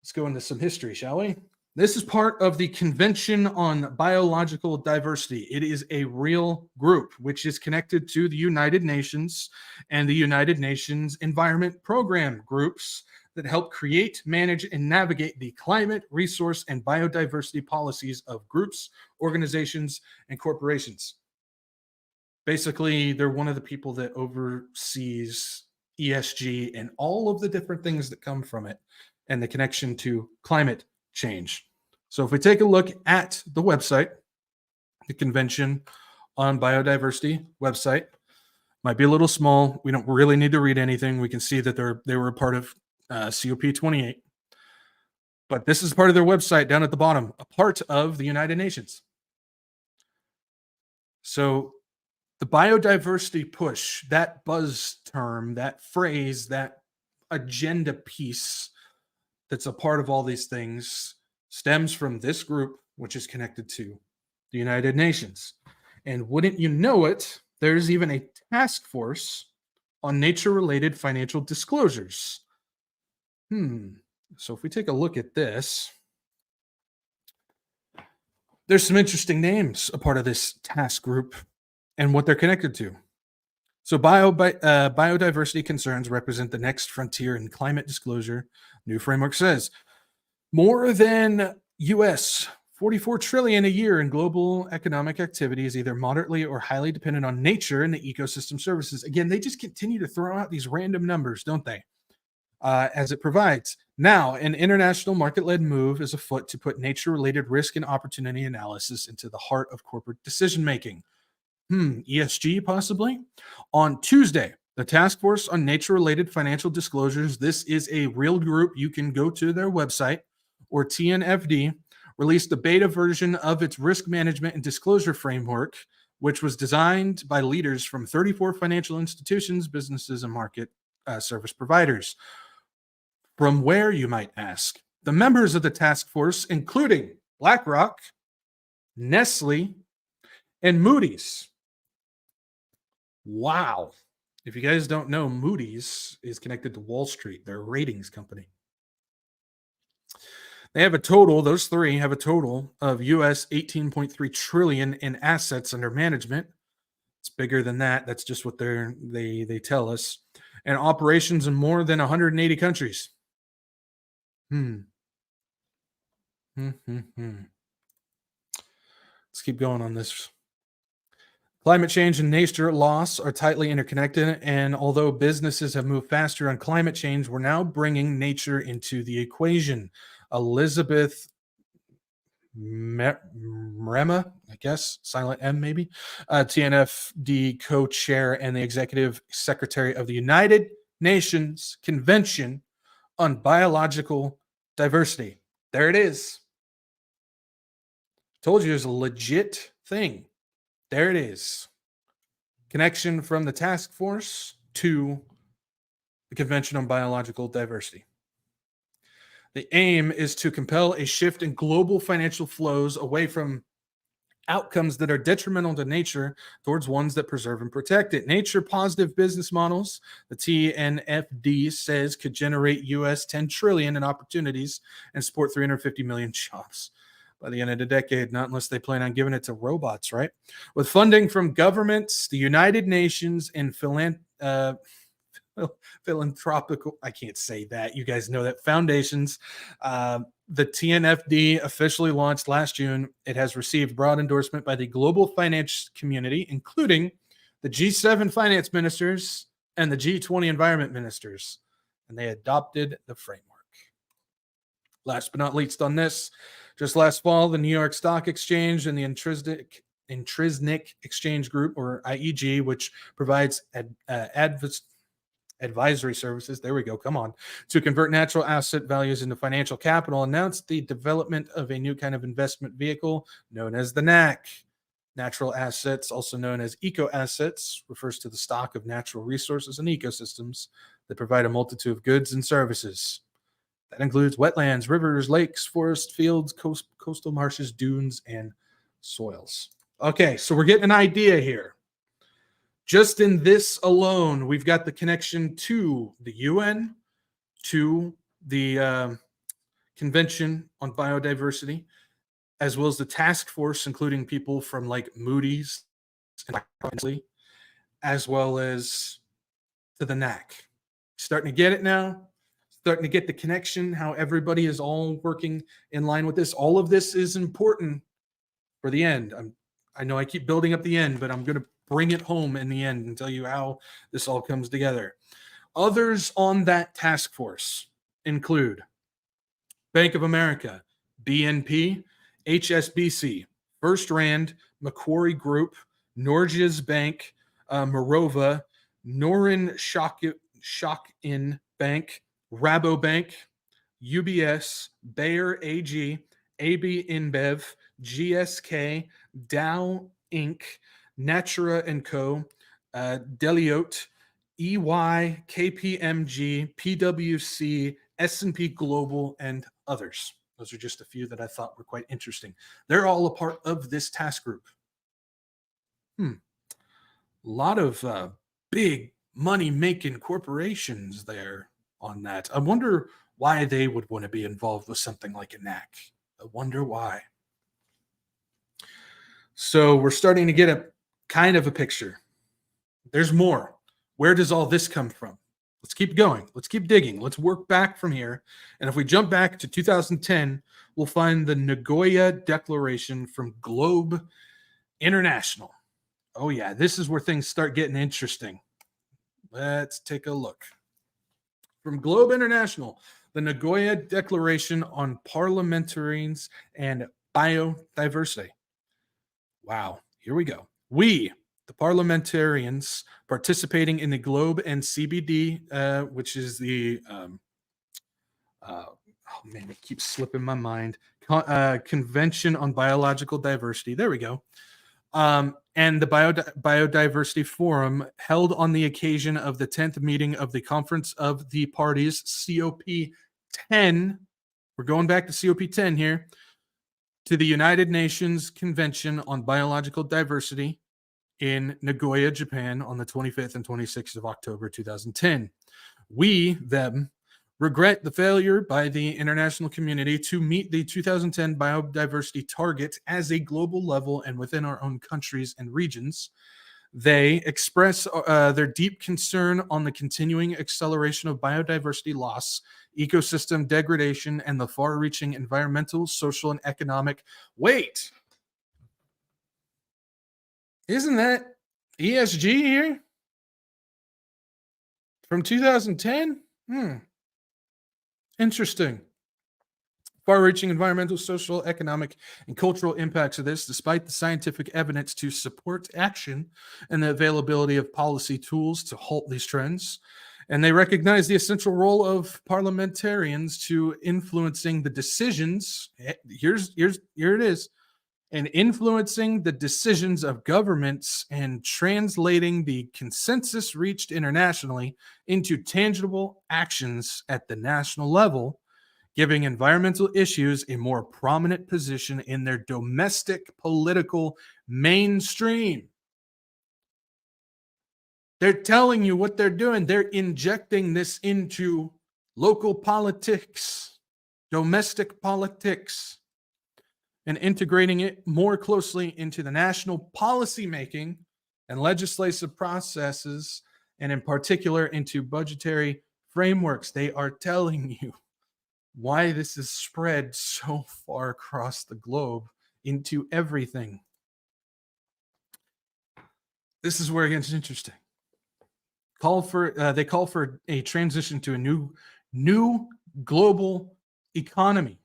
[SPEAKER 1] let's go into some history, shall we? This is part of the Convention on Biological Diversity. It is a real group which is connected to the United Nations and the United Nations Environment Program groups that help create, manage, and navigate the climate, resource, and biodiversity policies of groups, organizations, and corporations. Basically, they're one of the people that oversees ESG and all of the different things that come from it and the connection to climate change. So if we take a look at the website, the Convention on Biodiversity website, might be a little small. We don't really need to read anything. We can see that they were a part of COP28. But this is part of their website down at the bottom, a part of the United Nations. So the biodiversity push, that buzz term, that phrase, that agenda piece that's a part of all these things stems from this group, which is connected to the United Nations. And wouldn't you know it, there's even a task force on nature-related financial disclosures. So if we take a look at this, there's some interesting names a part of this task group and what they're connected to. So biodiversity concerns represent the next frontier in climate disclosure. New framework says more than US 44 trillion a year in global economic activity is either moderately or highly dependent on nature and the ecosystem services. Again, they just continue to throw out these random numbers, don't they? As it provides. Now, an international market-led move is afoot to put nature-related risk and opportunity analysis into the heart of corporate decision-making. ESG possibly? On Tuesday, the Task Force on Nature-Related Financial Disclosures, this is a real group. You can go to their website, or TNFD, released a beta version of its risk management and disclosure framework, which was designed by leaders from 34 financial institutions, businesses, and market service providers. From where, you might ask? The members of the task force, including BlackRock, Nestle, and Moody's. Wow. If you guys don't know, Moody's is connected to Wall Street. They're a ratings company. They have a total, those three have a total of US 18.3 trillion in assets under management. It's bigger than that. That's just what they tell us. And operations in more than 180 countries. Let's keep going on this. Climate change and nature loss are tightly interconnected, and although businesses have moved faster on climate change, we're now bringing nature into the equation. Elizabeth Mrema, I guess, silent M maybe, TNFD co-chair and the executive secretary of the United Nations Convention on Biological Diversity. There it is. Told you there's a legit thing. There it is. Connection from the task force to the Convention on Biological Diversity. The aim is to compel a shift in global financial flows away from outcomes that are detrimental to nature towards ones that preserve and protect it. Nature positive business models, the TNFD says, could generate US 10 trillion in opportunities and support 350 million jobs by the end of the decade, not unless they plan on giving it to robots, right? With funding from governments, the United Nations, and philanthropical, I can't say that, you guys know that, foundations. The TNFD officially launched last June. It has received broad endorsement by the global finance community, including the G7 finance ministers and the G20 environment ministers, and they adopted the framework. Last but not least on this, just last fall, the New York Stock Exchange and the Intrinsic Exchange Group, or IEG, which provides advisory services, there we go, come on, to convert natural asset values into financial capital, announced the development of a new kind of investment vehicle known as the NAC. Natural assets, also known as eco assets, refers to the stock of natural resources and ecosystems that provide a multitude of goods and services. That includes wetlands, rivers, lakes, forests, fields, coastal marshes, dunes, and soils. Okay, so we're getting an idea here. Just in this alone, we've got the connection to the UN, to the Convention on Biodiversity, as well as the task force, including people from like Moody's, and as well as to the NAC. Starting to get it now, starting to get the connection, how everybody is all working in line with this. All of this is important for the end. I know I keep building up the end, but I'm going to bring it home in the end and tell you how this all comes together. Others on that task force include Bank of America, BNP, HSBC, First Rand, Macquarie Group, Norges Bank, Morova, Norin Shokin Bank, Rabobank, UBS, Bayer AG, AB InBev, GSK, Dow Inc., Natura & Co., Deloitte, EY, KPMG, PwC, S&P Global, and others. Those are just a few that I thought were quite interesting. They're all a part of this task group. A lot of big money-making corporations there on that. I wonder why they would want to be involved with something like a NAC. I wonder why. So we're starting to get a kind of a picture. There's more. Where does all this come from? Let's keep going. Let's keep digging. Let's work back from here. And if we jump back to 2010, we'll find the Nagoya Declaration from Globe International. Oh, yeah, this is where things start getting interesting. Let's take a look. From Globe International, the Nagoya Declaration on Parliamentarians and Biodiversity. Wow, here we go. We, the parliamentarians participating in the Globe and CBD, which is the, oh man, it keeps slipping my mind, Convention on Biological Diversity. There we go. And the Biodiversity Forum held on the occasion of the 10th meeting of the Conference of the Parties, COP10. We're going back to COP10 here, to the United Nations Convention on Biological Diversity in Nagoya, Japan on the 25th and 26th of October 2010. We, them, regret the failure by the international community to meet the 2010 biodiversity target as a global level and within our own countries and regions. They express their deep concern on the continuing acceleration of biodiversity loss, ecosystem degradation, and the far-reaching environmental, social, and economic. Wait! Isn't that ESG here? From 2010? Interesting. Far-reaching environmental, social, economic, and cultural impacts of this, despite the scientific evidence to support action and the availability of policy tools to halt these trends. And they recognize the essential role of parliamentarians to influencing the decisions. Here it is. and influencing the decisions of governments and translating the consensus reached internationally into tangible actions at the national level, giving environmental issues a more prominent position in their domestic political mainstream. They're telling you what they're doing. They're injecting this into local politics, domestic politics, and integrating it more closely into the national policy making and legislative processes, and in particular into budgetary frameworks. They are telling you why this is spread so far across the globe into everything. This is where it gets interesting. They call for a transition to a new global economy.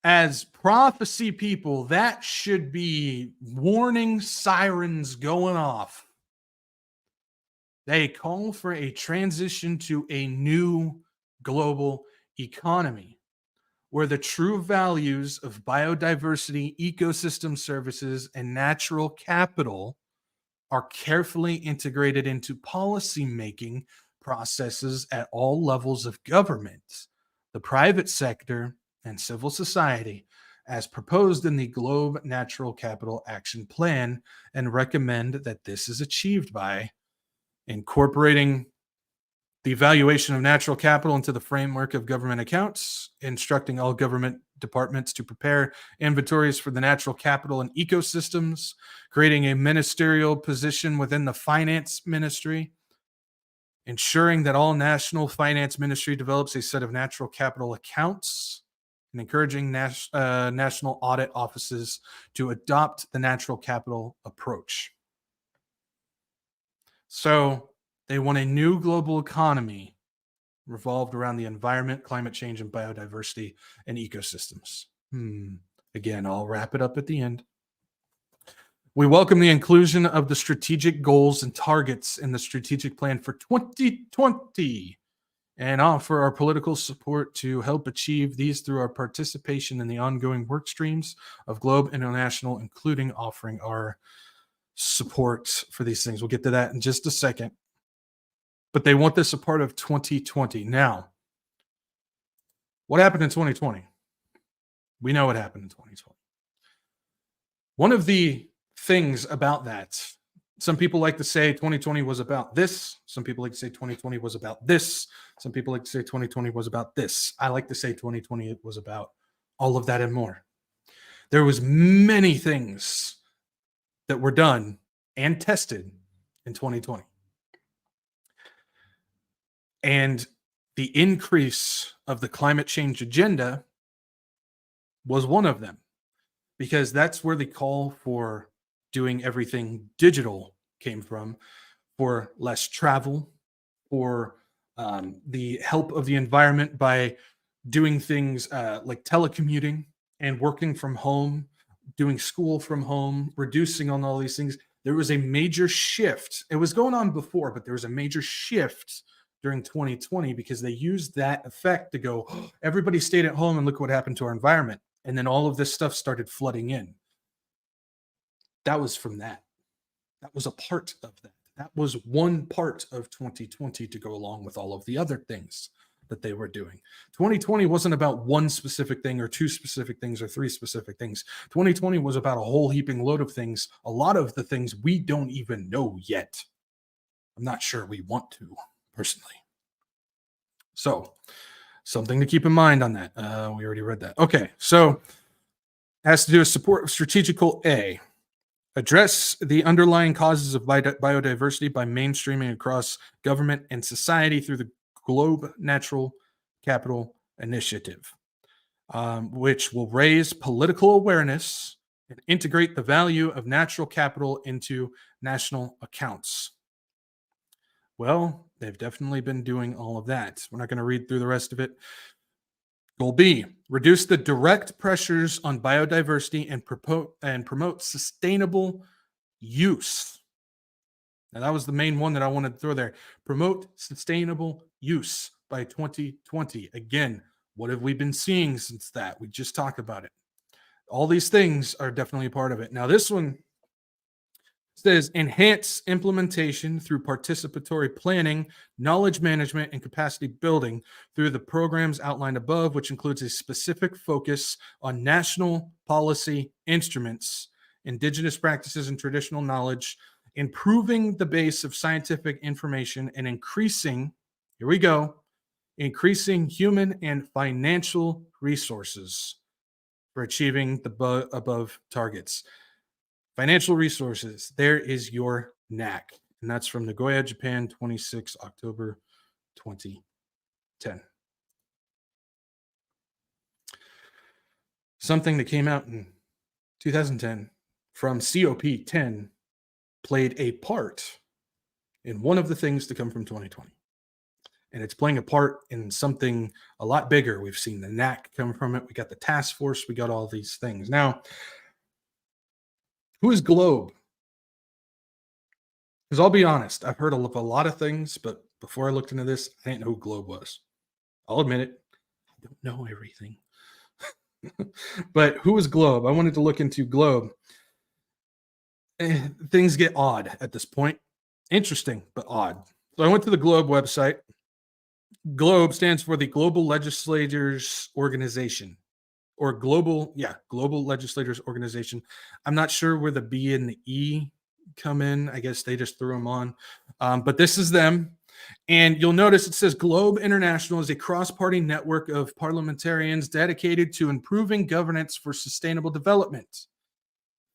[SPEAKER 1] As prophecy people, that should be warning sirens going off. They call for a transition to a new global economy where the true values of biodiversity, ecosystem services, and natural capital are carefully integrated into policy-making processes at all levels of government, the private sector, and civil society, as proposed in the Globe Natural Capital Action Plan, and recommend that this is achieved by incorporating the evaluation of natural capital into the framework of government accounts, instructing all government departments to prepare inventories for the natural capital and ecosystems, creating a ministerial position within the finance ministry, ensuring that all national finance ministry develops a set of natural capital accounts, and encouraging national audit offices to adopt the natural capital approach. So they want a new global economy revolved around the environment, climate change, and biodiversity and ecosystems. Again, I'll wrap it up at the end. We welcome the inclusion of the strategic goals and targets in the strategic plan for 2020 and offer our political support to help achieve these through our participation in the ongoing work streams of Globe International, including offering our support for these things. We'll get to that in just a second. But they want this a part of 2020. Now, what happened in 2020? We know what happened in 2020. One of the things about that, some people like to say 2020 was about this. Some people like to say 2020 was about this. Some people like to say 2020 was about this. I like to say 2020 was about all of that and more. There was many things that were done and tested in 2020. And the increase of the climate change agenda was one of them, because that's where the call for doing everything digital came from, for less travel, for the help of the environment by doing things like telecommuting and working from home, doing school from home, reducing on all these things. There was a major shift. It was going on before, but there was a major shift during 2020 because they used that effect to go, oh, everybody stayed at home and look what happened to our environment. And then all of this stuff started flooding in. That was from that. That was a part of that. That was one part of 2020 to go along with all of the other things that they were doing. 2020 wasn't about one specific thing or two specific things or three specific things. 2020 was about a whole heaping load of things. A lot of the things we don't even know yet. I'm not sure we want to, personally. So, something to keep in mind on that. We already read that. Okay, so has to do with support of strategic goal A. Address the underlying causes of biodiversity by mainstreaming across government and society through the Globe Natural Capital Initiative, which will raise political awareness and integrate the value of natural capital into national accounts. Well, they've definitely been doing all of that. We're not going to read through the rest of it. Goal B, reduce the direct pressures on biodiversity and promote sustainable use. Now, that was the main one that I wanted to throw there. Promote sustainable use by 2020. Again, what have we been seeing since that? We just talked about it. All these things are definitely a part of it. Now, this one says enhance implementation through participatory planning, knowledge management, and capacity building through the programs outlined above, which includes a specific focus on national policy instruments, indigenous practices, and traditional knowledge, improving the base of scientific information, and increasing, here we go, increasing human and financial resources for achieving the above targets. Financial resources, there is your knack. And that's from Nagoya, Japan, 26 October 2010. Something that came out in 2010 from COP10 played a part in one of the things to come from 2020. And it's playing a part in something a lot bigger. We've seen the knack come from it. We got the task force. We got all these things. Now, who is Globe? Because I'll be honest, I've heard of a lot of things, but before I looked into this, I didn't know who Globe was. I'll admit it. I don't know everything. But who is Globe? I wanted to look into Globe. Things get odd at this point. Interesting, but odd. So I went to the Globe website. Globe stands for the Global Legislators Organization, or Global Legislators Organization. I'm not sure where the B and the E come in. I guess they just threw them on. But this is them. And you'll notice it says Globe International is a cross-party network of parliamentarians dedicated to improving governance for sustainable development.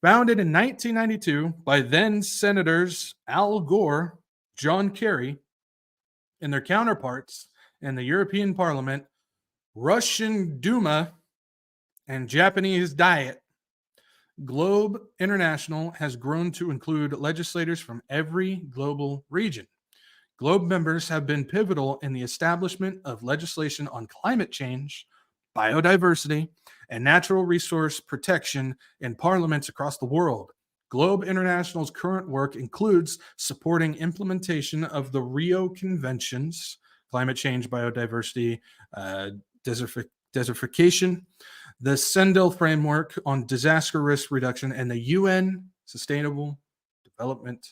[SPEAKER 1] Founded in 1992 by then Senators Al Gore, John Kerry, and their counterparts in the European Parliament, Russian Duma, and Japanese Diet, Globe International has grown to include legislators from every global region. Globe members have been pivotal in the establishment of legislation on climate change, biodiversity, and natural resource protection in parliaments across the world. Globe International's current work includes supporting implementation of the Rio Conventions, climate change, biodiversity, desertification, the Sendell Framework on Disaster Risk Reduction, and the UN Sustainable Development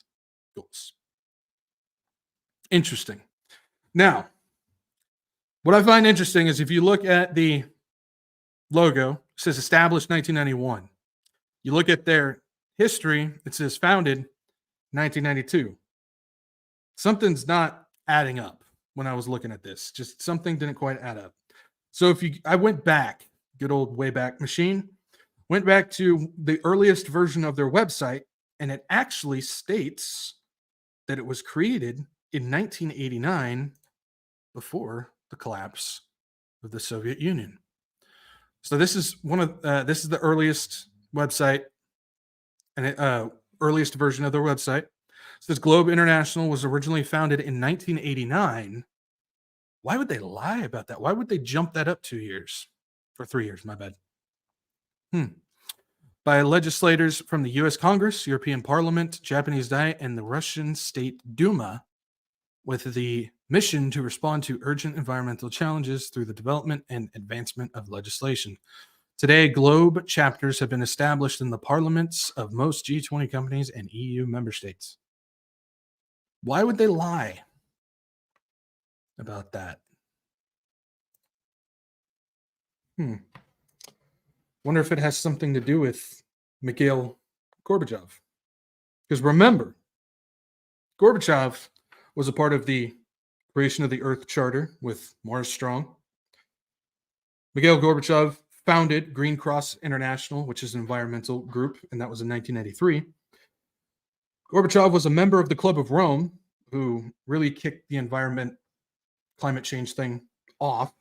[SPEAKER 1] Goals. Interesting. Now, what I find interesting is if you look at the logo, it says established 1991. You look at their history, it says founded 1992. Something's not adding up when I was looking at this. Just something didn't quite add up. So I went back, good old Wayback Machine, went back to the earliest version of their website, and it actually states that it was created in 1989 before the collapse of the Soviet Union. So this is this is the earliest website and earliest version of their website. It says Globe International was originally founded in 1989. Why would they lie about that? Why would they jump that up 2 years? For 3 years, my bad. By legislators from the U.S. Congress, European Parliament, Japanese Diet, and the Russian State Duma, with the mission to respond to urgent environmental challenges through the development and advancement of legislation. Today, Globe chapters have been established in the parliaments of most G20 companies and EU member states. Why would they lie about that? Wonder if it has something to do with Mikhail Gorbachev. Because remember, Gorbachev was a part of the creation of the Earth Charter with Morris Strong. Mikhail Gorbachev founded Green Cross International, which is an environmental group, and that was in 1993. Gorbachev was a member of the Club of Rome, who really kicked the climate change thing off,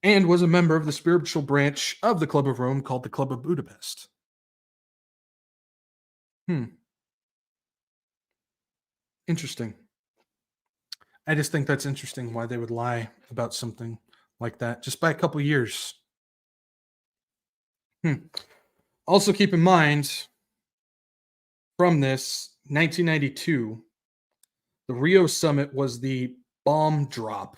[SPEAKER 1] and was a member of the spiritual branch of the Club of Rome called the Club of Budapest. Interesting. I just think that's interesting why they would lie about something like that just by a couple years. Also keep in mind, from this 1992, the Rio Summit was the bomb drop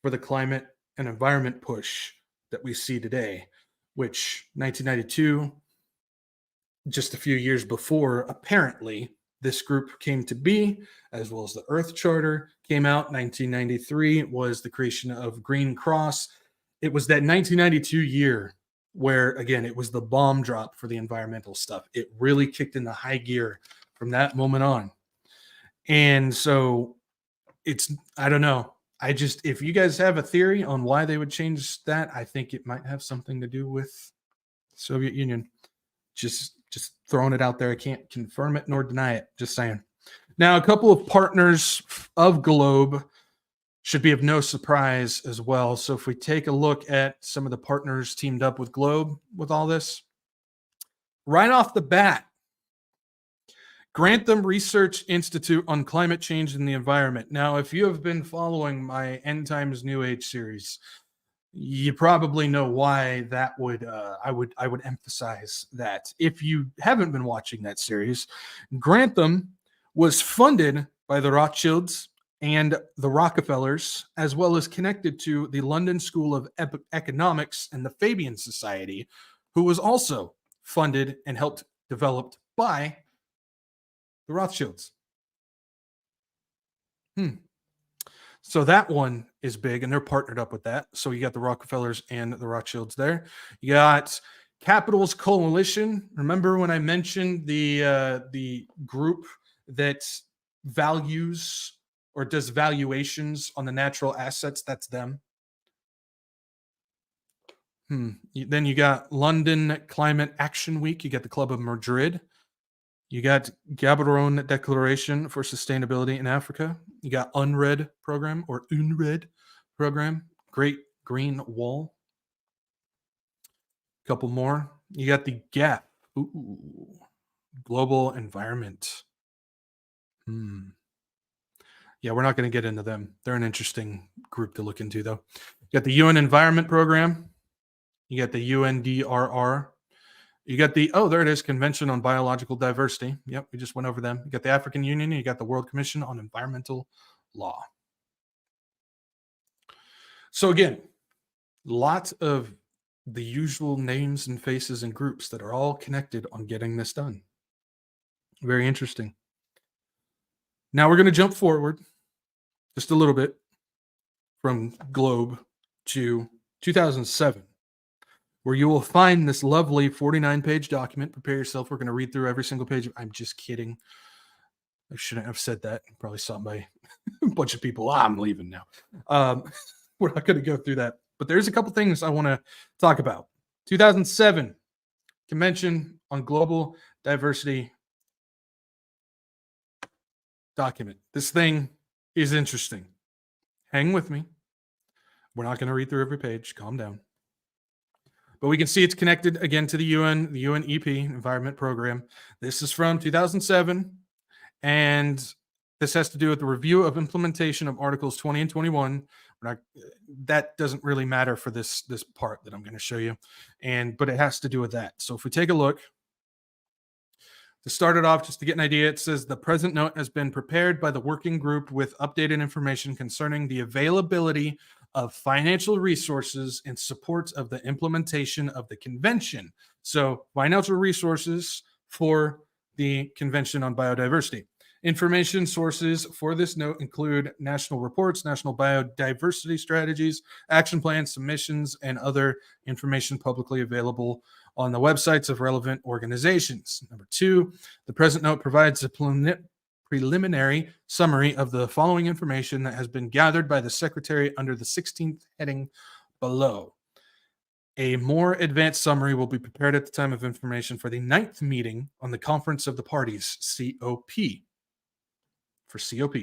[SPEAKER 1] for the climate and environment push that we see today. which 1992, just a few years before, apparently, this group came to be, as well as the Earth Charter came out. 1993 was the creation of Green Cross. It was that 1992 year where, again, it was the bomb drop for the environmental stuff. It really kicked into high gear from that moment on. And so I don't know. If you guys have a theory on why they would change that, I think it might have something to do with Soviet Union. Just throwing it out there. I can't confirm it nor deny it. Just saying. Now, a couple of partners of Globe should be of no surprise as well. So if we take a look at some of the partners teamed up with Globe with all this, right off the bat, Grantham Research Institute on Climate Change and the Environment. Now, if you have been following my End Times New Age series, you probably know why that would I would emphasize that. If you haven't been watching that series, Grantham was funded by the Rothschilds and the Rockefellers, as well as connected to the London School of Economics and the Fabian Society, who was also funded and helped developed by the Rothschilds. So that one is big, and they're partnered up with that. So you got the Rockefellers and the Rothschilds there. You got Capitals Coalition. Remember when I mentioned the group that values or does valuations on the natural assets? That's them. Then you got London Climate Action Week. You got the Club of Madrid. You got Gaborone Declaration for Sustainability in Africa. You got UNRED program or UNRED program. Great Green Wall. Couple more. You got the GAP. Global Environment. Yeah, we're not going to get into them. They're an interesting group to look into, though. You got the UN Environment Program. You got the UNDRR. You got there it is, Convention on Biological Diversity. Yep, we just went over them. You got the African Union. You got the World Commission on Environmental Law. So again, lots of the usual names and faces and groups that are all connected on getting this done. Very interesting. Now we're going to jump forward just a little bit from Globe to 2007. Where you will find this lovely 49-page document. Prepare yourself. We're going to read through every single page. I'm just kidding. I shouldn't have said that. Probably saw by a bunch of people. I'm leaving now. We're not going to go through that. But there's a couple things I want to talk about. 2007, Convention on Global Diversity document. This thing is interesting. Hang with me. We're not going to read through every page. Calm down. But we can see it's connected again to the UNEP Environment Program. This is from 2007, and this has to do with the review of implementation of Articles 20 and 21. That doesn't really matter for this part that I'm going to show you, but it has to do with that. So if we take a look, to start it off, just to get an idea, it says the present note has been prepared by the working group with updated information concerning the availability of financial resources in support of the implementation of the convention. So financial resources for the Convention on Biodiversity. Information sources for this note include national reports, national biodiversity strategies, action plans, submissions, and other information publicly available on the websites of relevant organizations. Number 2, the present note provides a preliminary summary of the following information that has been gathered by the Secretary under the 16th heading below. A more advanced summary will be prepared at the time of information for the 9th meeting on the Conference of the Parties, COP. For COP.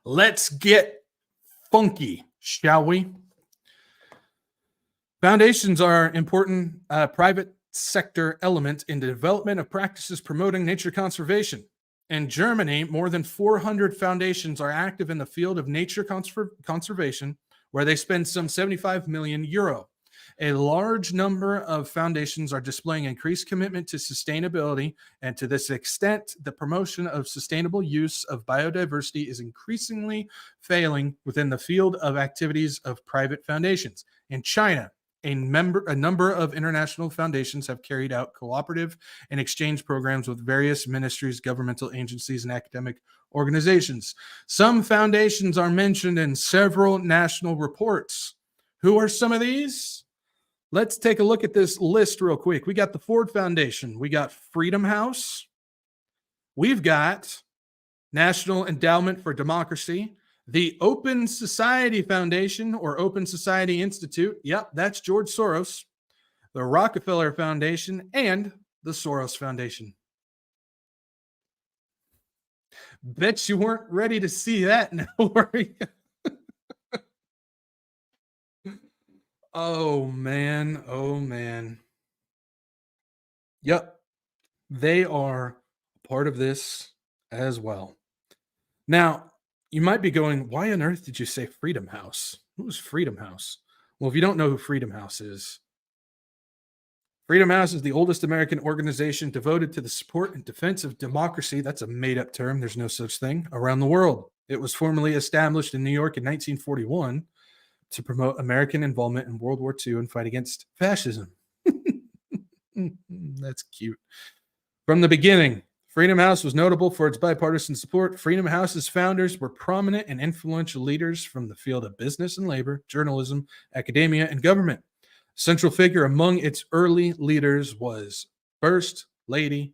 [SPEAKER 1] Let's get funky, shall we? Foundations are important private sector element in the development of practices promoting nature conservation. In Germany, more than 400 foundations are active in the field of nature conservation, where they spend some 75 million euro. A large number of foundations are displaying increased commitment to sustainability, and to this extent, the promotion of sustainable use of biodiversity is increasingly failing within the field of activities of private foundations. In China, A number of international foundations have carried out cooperative and exchange programs with various ministries, governmental agencies, and academic organizations. Some foundations are mentioned in several national reports. Who are some of these? Let's take a look at this list real quick. We got the Ford Foundation. We got Freedom House. We've got National Endowment for Democracy, the Open Society Foundation or Open Society Institute. Yep, that's George Soros. The Rockefeller Foundation and the Soros Foundation. Bet you weren't ready to see that now, were you? Oh, man. Oh, man. Yep. They are part of this as well. Now, you might be going, why on earth did you say Freedom House? Who's Freedom House? Well, if you don't know who Freedom House is the oldest American organization devoted to the support and defense of democracy. That's a made-up term. There's no such thing around the world. It was formally established in New York in 1941 to promote American involvement in World War II and fight against fascism. That's cute. From the beginning, Freedom House was notable for its bipartisan support. Freedom House's founders were prominent and influential leaders from the field of business and labor, journalism, academia, and government. Central figure among its early leaders was First Lady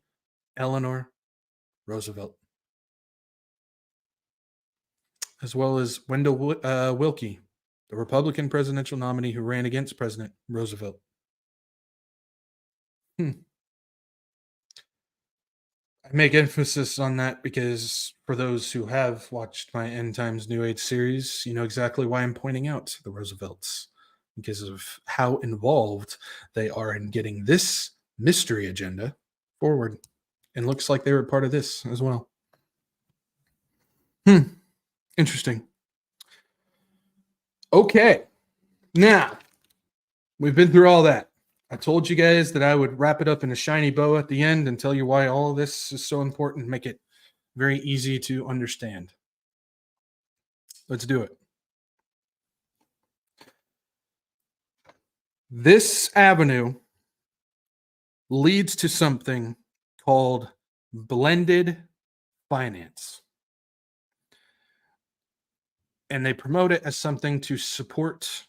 [SPEAKER 1] Eleanor Roosevelt, as well as Wendell Willkie, the Republican presidential nominee who ran against President Roosevelt. I make emphasis on that because for those who have watched my End Times New Age series, you know exactly why I'm pointing out the Roosevelts, because of how involved they are in getting this mystery agenda forward. And looks like they were part of this as well. Interesting. Okay. Now, we've been through all that. I told you guys that I would wrap it up in a shiny bow at the end and tell you why all of this is so important, make it very easy to understand. Let's do it. This avenue leads to something called blended finance. And they promote it as something to support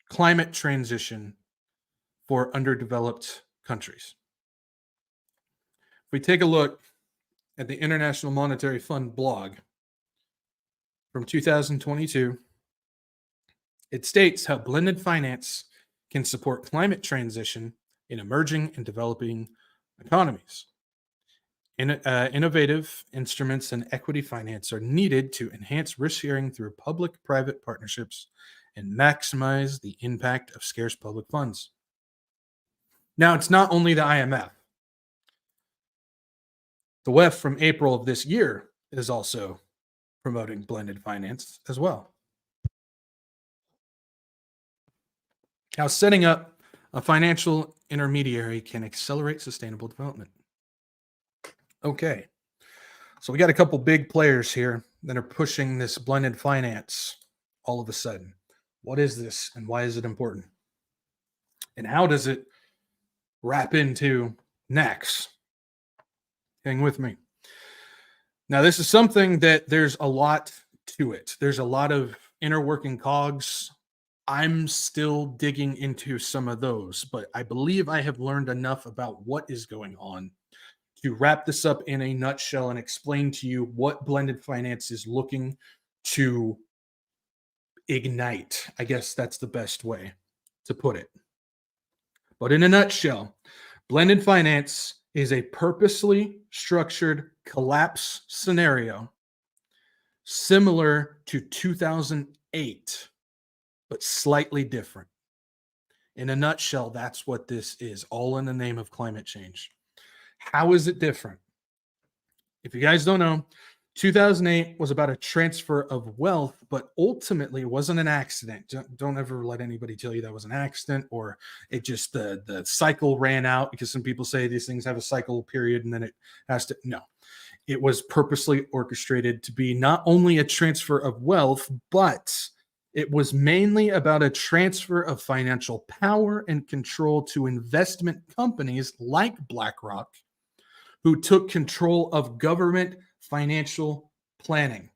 [SPEAKER 1] climate transition for underdeveloped countries. If we take a look at the International Monetary Fund blog from 2022, it states how blended finance can support climate transition in emerging and developing economies. Innovative instruments and equity finance are needed to enhance risk sharing through public-private partnerships and maximize the impact of scarce public funds. Now, it's not only the IMF. The WEF from April of this year is also promoting blended finance as well. How setting up a financial intermediary can accelerate sustainable development. Okay, so we got a couple big players here that are pushing this blended finance all of a sudden. What is this and why is it important? And how does it wrap into next? Hang with me. Now, this is something that there's a lot to it. There's a lot of inner working cogs. I'm still digging into some of those, but I believe I have learned enough about what is going on to wrap this up in a nutshell and explain to you what blended finance is looking to ignite. I guess that's the best way to put it. But in a nutshell, blended finance is a purposely structured collapse scenario similar to 2008, but slightly different. In a nutshell, that's what this is, all in the name of climate change. How is it different? If you guys don't know, 2008 was about a transfer of wealth, but ultimately it wasn't an accident. Don't ever let anybody tell you that was an accident or it just the cycle ran out, because some people say these things have a cycle period and then it has to. No, it was purposely orchestrated to be not only a transfer of wealth, but It was mainly about a transfer of financial power and control to investment companies like BlackRock, who took control of government financial planning.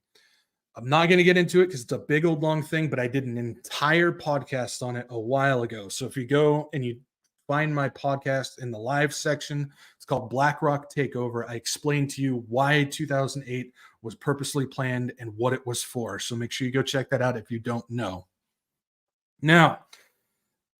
[SPEAKER 1] I'm not going to get into it because it's a big old long thing, but I did an entire podcast on it a while ago. So if you go and you find my podcast in the live section, it's called BlackRock Takeover. I explained to you why 2008 was purposely planned and what it was for. So make sure you go check that out if you don't know. Now,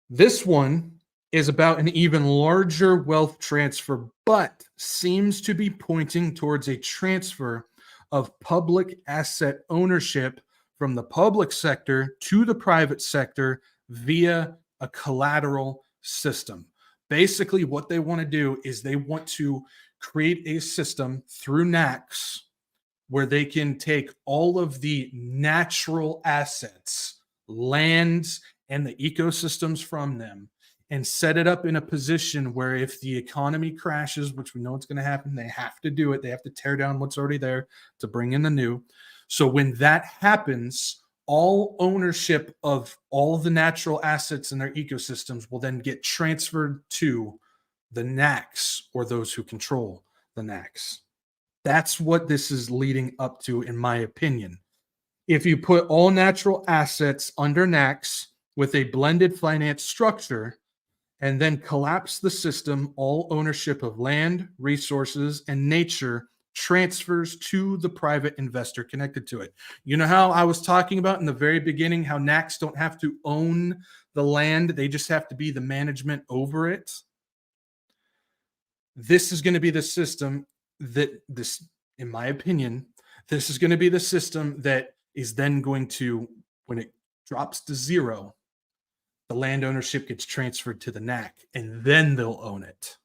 [SPEAKER 1] this one is about an even larger wealth transfer, but seems to be pointing towards a transfer of public asset ownership from the public sector to the private sector via a collateral system. Basically, what they want to do is they want to create a system through NACS where they can take all of the natural assets, lands, and the ecosystems from them and set it up in a position where if the economy crashes, which we know it's going to happen, they have to do it. They have to tear down what's already there to bring in the new. So when that happens, all ownership of all of the natural assets in their ecosystems will then get transferred to the NACS or those who control the NACS. That's what this is leading up to, in my opinion. If you put all natural assets under NACS with a blended finance structure, and then collapse the system, all ownership of land, resources, and nature transfers to the private investor connected to it. You know how I was talking about in the very beginning how NACS don't have to own the land, they just have to be the management over it? This is going to be the system in my opinion, this is going to be the system that is then going to, when it drops to zero, the land ownership gets transferred to the NAC, and then they'll own it.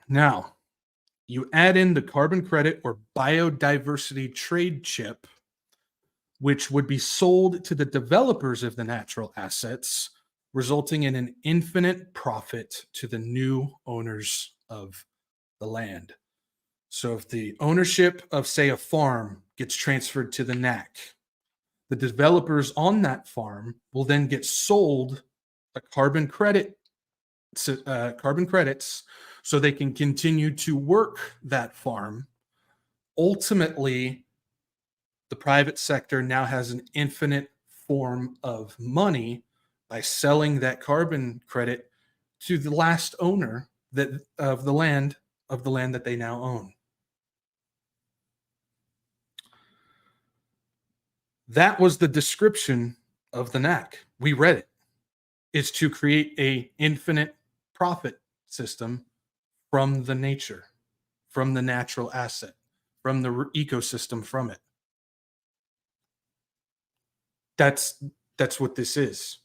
[SPEAKER 1] Now, you add in the carbon credit or biodiversity trade chip, which would be sold to the developers of the natural assets, resulting in an infinite profit to the new owners of the land. So if the ownership of, say, a farm gets transferred to the NAC, the developers on that farm will then get sold a carbon credits so they can continue to work that farm. Ultimately, the private sector now has an infinite form of money by selling that carbon credit to the last owner of the land that they now own. That was the description of the NAC. We read it. It's to create a infinite profit system from the nature, from the natural asset, from the ecosystem from it. That's what this is.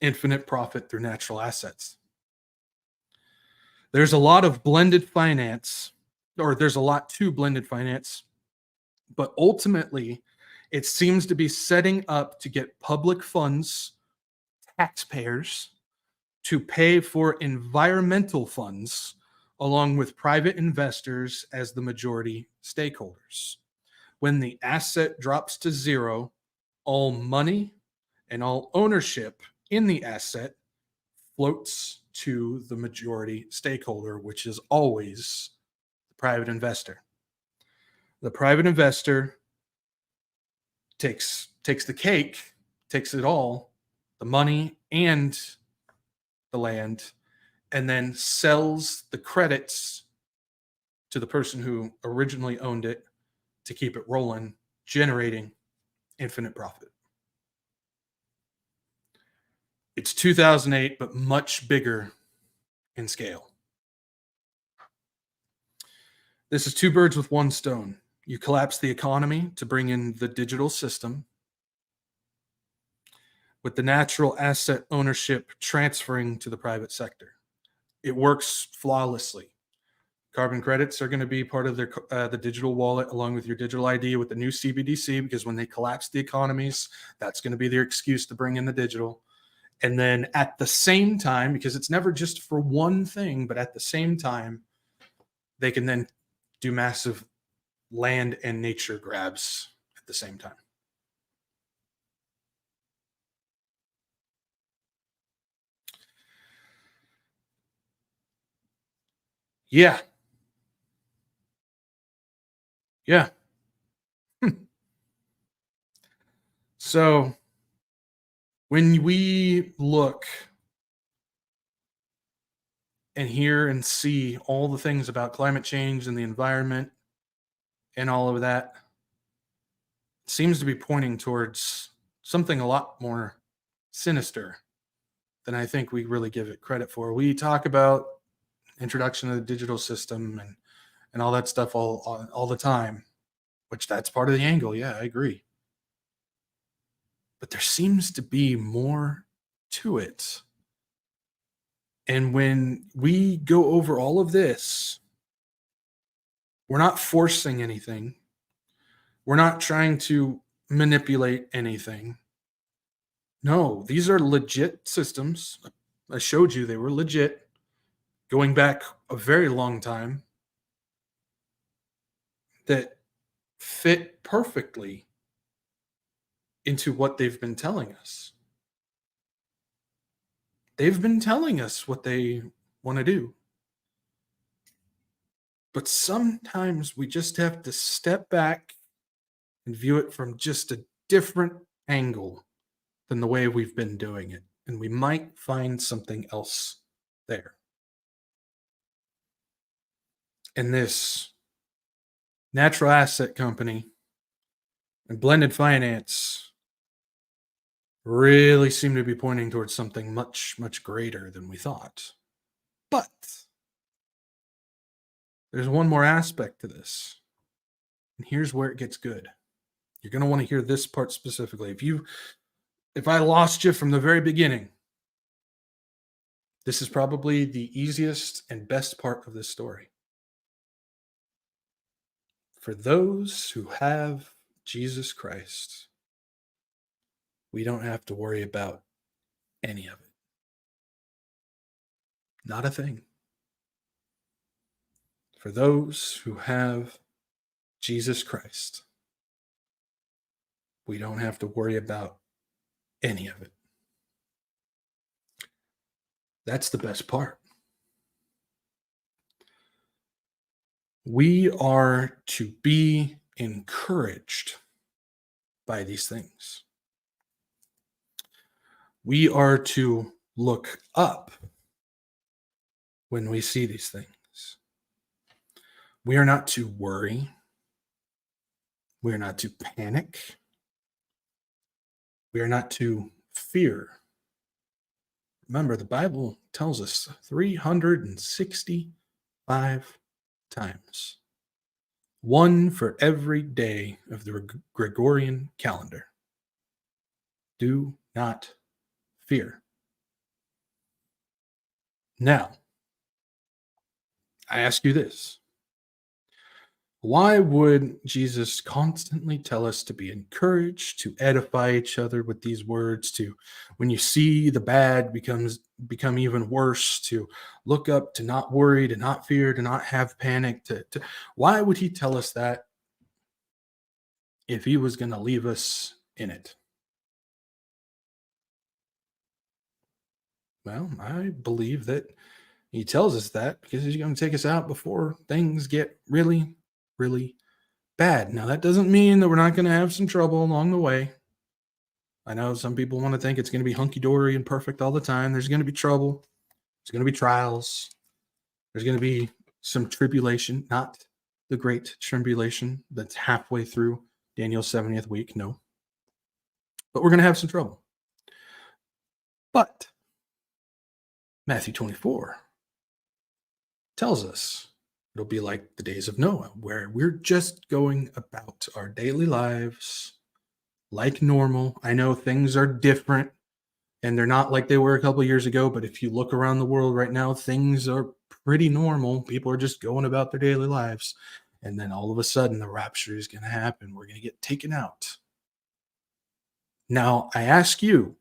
[SPEAKER 1] Infinite profit through natural assets. There's a lot of blended finance, or there's a lot to blended finance, but ultimately, it seems to be setting up to get public funds, taxpayers, to pay for environmental funds, along with private investors as the majority stakeholders. When the asset drops to zero, all money and all ownership in the asset floats to the majority stakeholder, which is always the private investor. The private investor takes the cake, takes it all, the money and the land, and then sells the credits to the person who originally owned it to keep it rolling, generating infinite profit. It's 2008, but much bigger in scale. This is two birds with one stone. You collapse the economy to bring in the digital system, with the natural asset ownership transferring to the private sector. It works flawlessly. Carbon credits are going to be part of the digital wallet along with your digital ID with the new CBDC, because when they collapse the economies, that's going to be their excuse to bring in the digital. And then at the same time, because it's never just for one thing, but at the same time, they can then do massive land and nature grabs at the same time. Yeah. Yeah. So when we look and hear and see all the things about climate change and the environment and all of that, it seems to be pointing towards something a lot more sinister than I think we really give it credit for. We talk about introduction of the digital system and all that stuff all the time, which that's part of the angle. Yeah, I agree. But there seems to be more to it. And when we go over all of this, we're not forcing anything. We're not trying to manipulate anything. No, these are legit systems. I showed you they were legit, going back a very long time, that fit perfectly into what they've been telling us. They've been telling us what they want to do. But sometimes we just have to step back and view it from just a different angle than the way we've been doing it. And we might find something else there. And this natural asset company and blended finance really seem to be pointing towards something much, much greater than we thought. But there's one more aspect to this. And here's where it gets good. You're going to want to hear this part specifically. If I lost you from the very beginning, this is probably the easiest and best part of this story. For those who have Jesus Christ, we don't have to worry about any of it. Not a thing. For those who have Jesus Christ, we don't have to worry about any of it. That's the best part. We are to be encouraged by these things. We are to look up when we see these things. We are not to worry. We are not to panic. We are not to fear. Remember, the Bible tells us 365 times. One for every day of the Gregorian calendar. Do not fear. Now, I ask you this. Why would Jesus constantly tell us to be encouraged, to edify each other with these words, to when you see the bad become even worse, to look up, to not worry, to not fear, to not have panic, why would he tell us that if he was going to leave us in it? Well, I believe that he tells us that because he's going to take us out before things get really, really bad. Now, that doesn't mean that we're not going to have some trouble along the way. I know some people want to think it's going to be hunky-dory and perfect all the time. There's going to be trouble. There's going to be trials. There's going to be some tribulation, not the great tribulation that's halfway through Daniel's 70th week. No. But we're going to have some trouble. But Matthew 24 tells us it'll be like the days of Noah, where we're just going about our daily lives like normal. I know things are different and they're not like they were a couple of years ago, but if you look around the world right now, things are pretty normal. People are just going about their daily lives. And then all of a sudden, the rapture is going to happen. We're going to get taken out. Now, I ask you,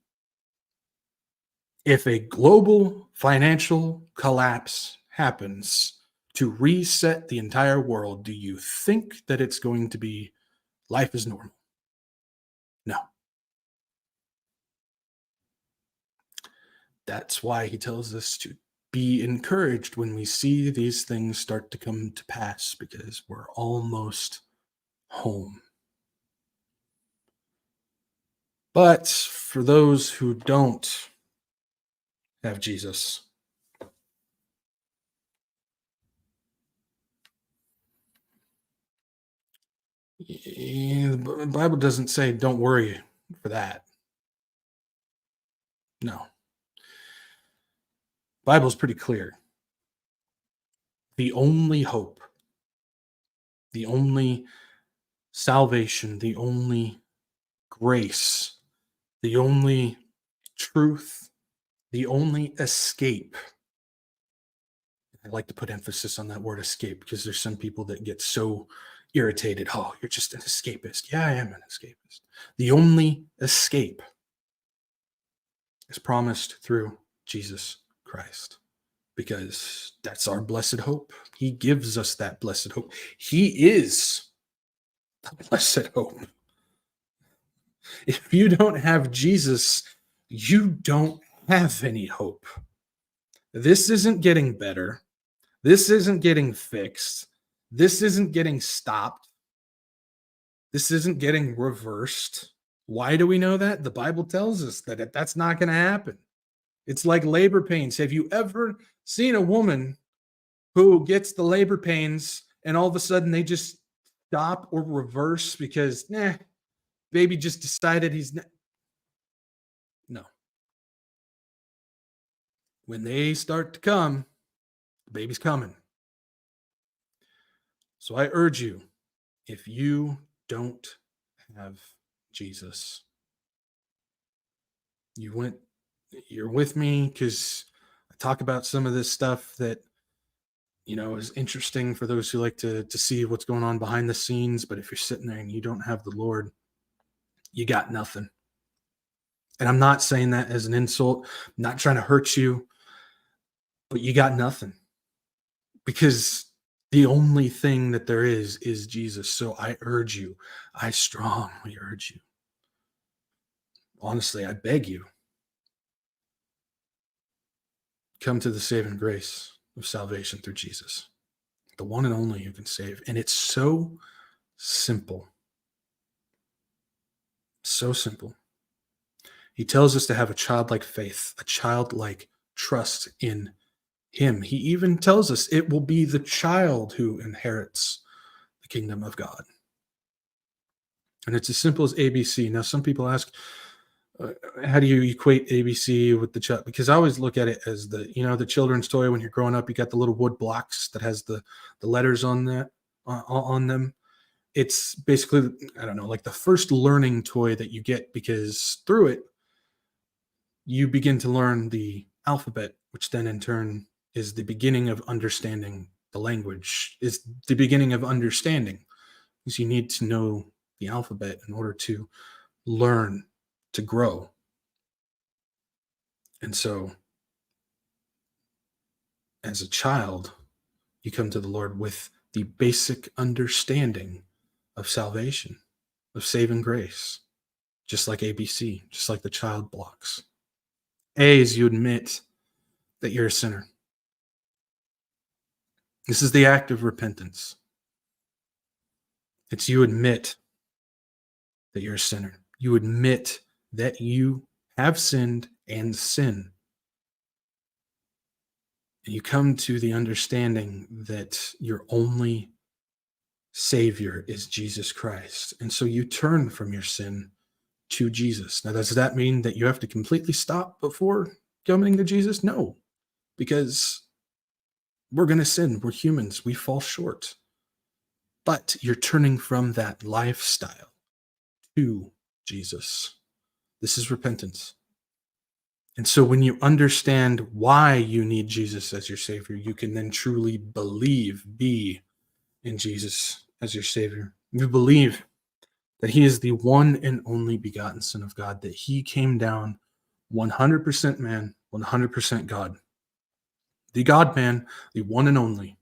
[SPEAKER 1] if a global financial collapse happens to reset the entire world, do you think that it's going to be life as normal? No. That's why he tells us to be encouraged when we see these things start to come to pass, because we're almost home. But for those who don't have Jesus, the Bible doesn't say don't worry for that. No. Bible's pretty clear. The only hope, the only salvation, the only grace, the only truth, the only escape. I like to put emphasis on that word escape, because there's some people that get so irritated. Oh, you're just an escapist. Yeah, I am an escapist. The only escape is promised through Jesus Christ, because that's our blessed hope. He gives us that blessed hope. He is the blessed hope. If you don't have Jesus, you don't have any hope. This isn't getting better. This isn't getting fixed. This isn't getting stopped. This isn't getting reversed. Why do we know that? The Bible tells us that that's not going to happen. It's like labor pains. Have you ever seen a woman who gets the labor pains and all of a sudden they just stop or reverse because, baby just decided he's not? No. When they start to come, the baby's coming. So I urge you, if you don't have Jesus, you're with me, because I talk about some of this stuff that is interesting for those who like to see what's going on behind the scenes. But if you're sitting there and you don't have the Lord, you got nothing. And I'm not saying that as an insult, I'm not trying to hurt you, but you got nothing, because the only thing that there is Jesus. So I urge you, I strongly urge you, honestly, I beg you, come to the saving grace of salvation through Jesus, the one and only who can save. And it's so simple. So simple. He tells us to have a childlike faith, a childlike trust in him. He even tells us it will be the child who inherits the kingdom of God. And it's as simple as ABC. Now, some people ask, how do you equate ABC with the child? Because I always look at it as the children's toy. When you're growing up, you got the little wood blocks that has the letters on them. It's basically, I don't know, like the first learning toy that you get, because through it, you begin to learn the alphabet, which then in turn is the beginning of understanding the language, is the beginning of understanding, because you need to know the alphabet in order to learn, to grow. And so, as a child, you come to the Lord with the basic understanding of salvation, of saving grace, just like ABC, just like the child blocks. A is you admit that you're a sinner. This is the act of repentance. It's you admit that you're a sinner. You admit that you have sinned and sin. And you come to the understanding that your only Savior is Jesus Christ. And so you turn from your sin to Jesus. Now, does that mean that you have to completely stop before coming to Jesus? No, because we're going to sin. We're humans. We fall short. But you're turning from that lifestyle to Jesus. This is repentance. And so when you understand why you need Jesus as your Savior, you can then truly be in Jesus as your Savior. You believe that he is the one and only begotten Son of God, that he came down 100% man, 100% God. The God-man, the one and only,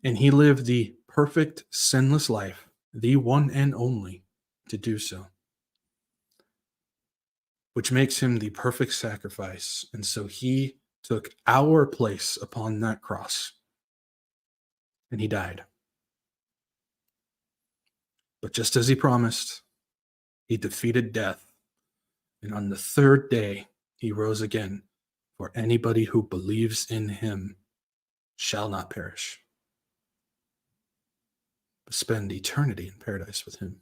[SPEAKER 1] And he lived the perfect, sinless life, the one and only to do so, which makes him the perfect sacrifice. And so he took our place upon that cross and he died. But just as he promised, he defeated death. And on the third day, he rose again. For anybody who believes in him shall not perish, but spend eternity in paradise with him.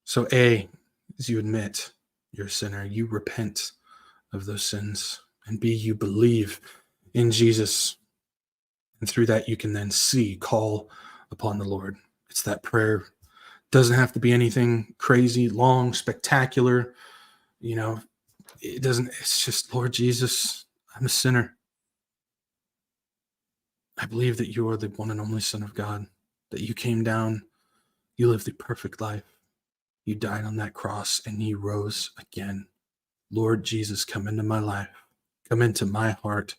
[SPEAKER 1] So A, as you admit you're a sinner, you repent of those sins. And B, you believe in Jesus. And through that, you can then call upon the Lord. It's that prayer. Doesn't have to be anything crazy, long, spectacular. It doesn't, it's just, Lord Jesus, I'm a sinner. I believe that you are the one and only Son of God, that you came down, you lived the perfect life, you died on that cross, and you rose again. Lord Jesus, come into my life, come into my heart,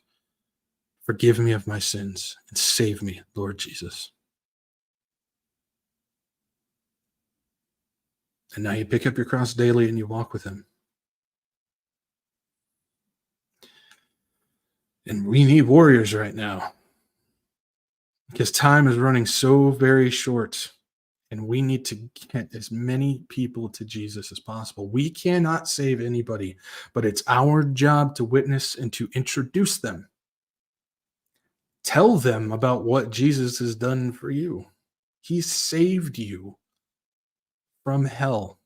[SPEAKER 1] forgive me of my sins, and save me, Lord Jesus. And now you pick up your cross daily and you walk with him. And we need warriors right now because time is running so very short and we need to get as many people to Jesus as possible. We cannot save anybody, but it's our job to witness and to introduce them. Tell them about what Jesus has done for you. He saved you from hell.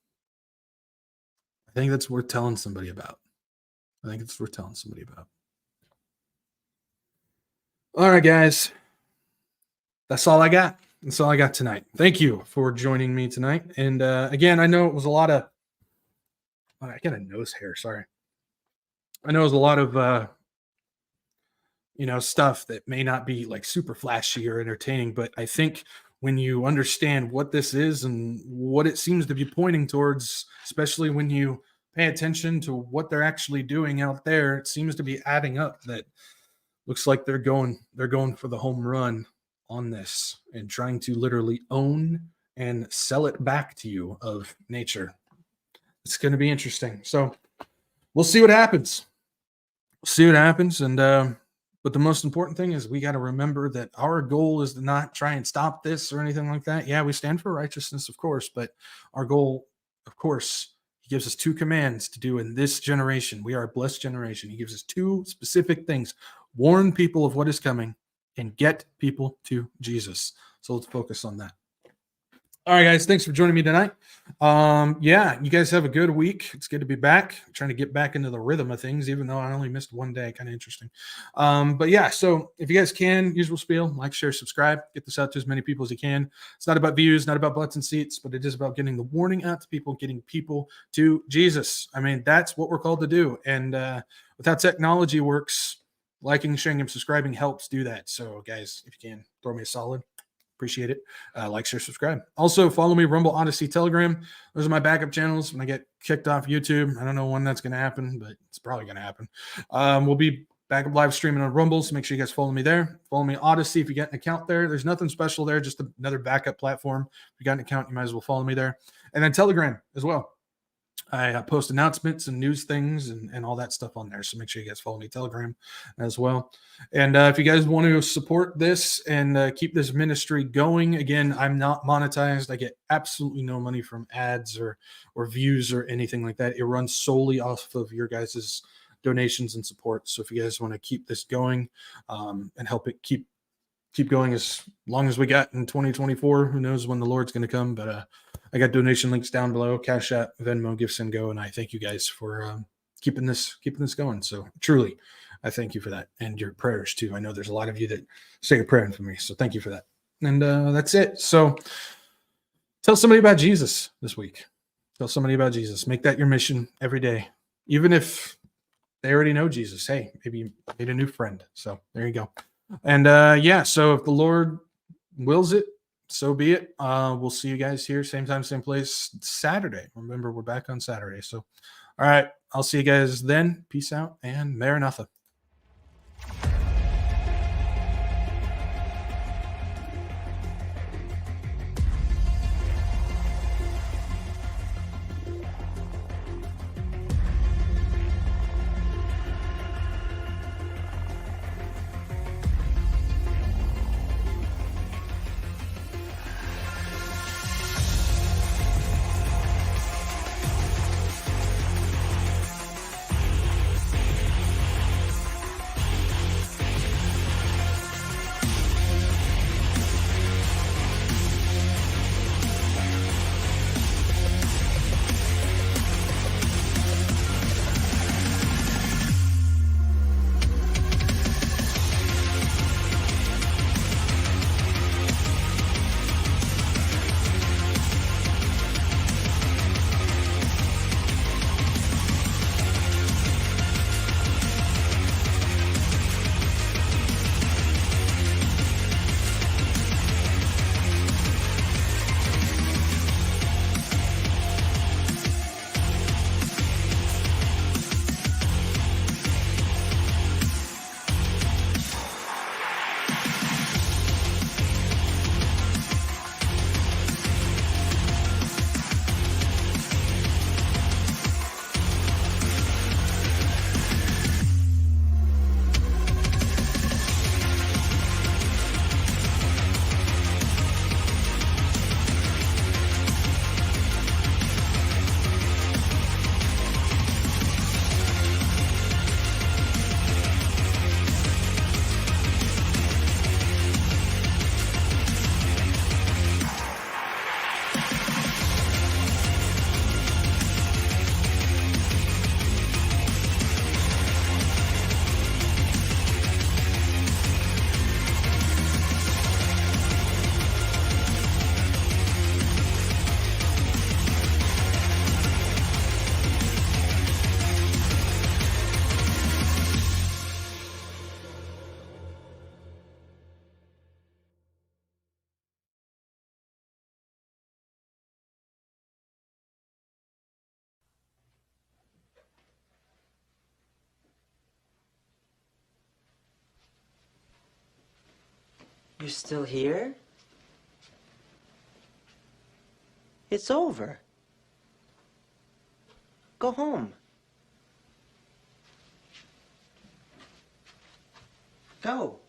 [SPEAKER 1] I think that's worth telling somebody about. All right, guys. That's all I got. That's all I got tonight. Thank you for joining me tonight. And again, I know it was a lot of... I got a nose hair. Sorry. I know it was a lot of, stuff that may not be like super flashy or entertaining, but I think when you understand what this is and what it seems to be pointing towards, especially when you pay attention to what they're actually doing out there, it seems to be adding up. That looks like they're going for the home run on this and trying to literally own and sell it back to you of nature. It's going to be interesting. So we'll see what happens. And but the most important thing is we got to remember that our goal is to not try and stop this or anything like that. Yeah, we stand for righteousness, of course, but our goal, of course, he gives us 2 commands to do in this generation. We are a blessed generation. He gives us 2 specific things: warn people of what is coming and get people to Jesus. So let's focus on that. All right, guys, thanks for joining me tonight. You guys have a good week. It's good to be back. I'm trying to get back into the rhythm of things, even though I only missed one day. Kind of interesting. So if you guys can, usual spiel, like, share, subscribe, get this out to as many people as you can. It's not about views, not about butts and seats, but it is about getting the warning out to people, getting people to Jesus. I mean, that's what we're called to do. And with how technology works, liking, sharing, and subscribing helps do that. So guys, if you can, throw me a solid. Appreciate it. Like, share, subscribe. Also, follow me, Rumble, Odyssey, Telegram. Those are my backup channels when I get kicked off YouTube. I don't know when that's going to happen, but it's probably going to happen. We'll be backup live streaming on Rumble, so make sure you guys follow me there. Follow me Odyssey if you got an account there. There's nothing special there, just another backup platform. If you got an account, you might as well follow me there. And then Telegram as well. I post announcements and news things and all that stuff on there. So make sure you guys follow me Telegram as well. And if you guys want to support this and keep this ministry going, again, I'm not monetized. I get absolutely no money from ads or views or anything like that. It runs solely off of your guys' donations and support. So if you guys want to keep this going and help it keep going as long as we got in 2024, who knows when the Lord's going to come, but I got donation links down below: CashApp, Venmo, GiveSendGo, and I thank you guys for keeping this going. So truly, I thank you for that, and your prayers too. I know there's a lot of you that say a prayer for me, so thank you for that. And that's it. So tell somebody about Jesus this week. Tell somebody about Jesus. Make that your mission every day, even if they already know Jesus. Hey, maybe you made a new friend. So there you go. And so if the Lord wills it, so be it. We'll see you guys here, same time, same place, Saturday. Remember, we're back on Saturday. So, all right, I'll see you guys then. Peace out and Maranatha.
[SPEAKER 2] You're still here? It's over. Go home. Go.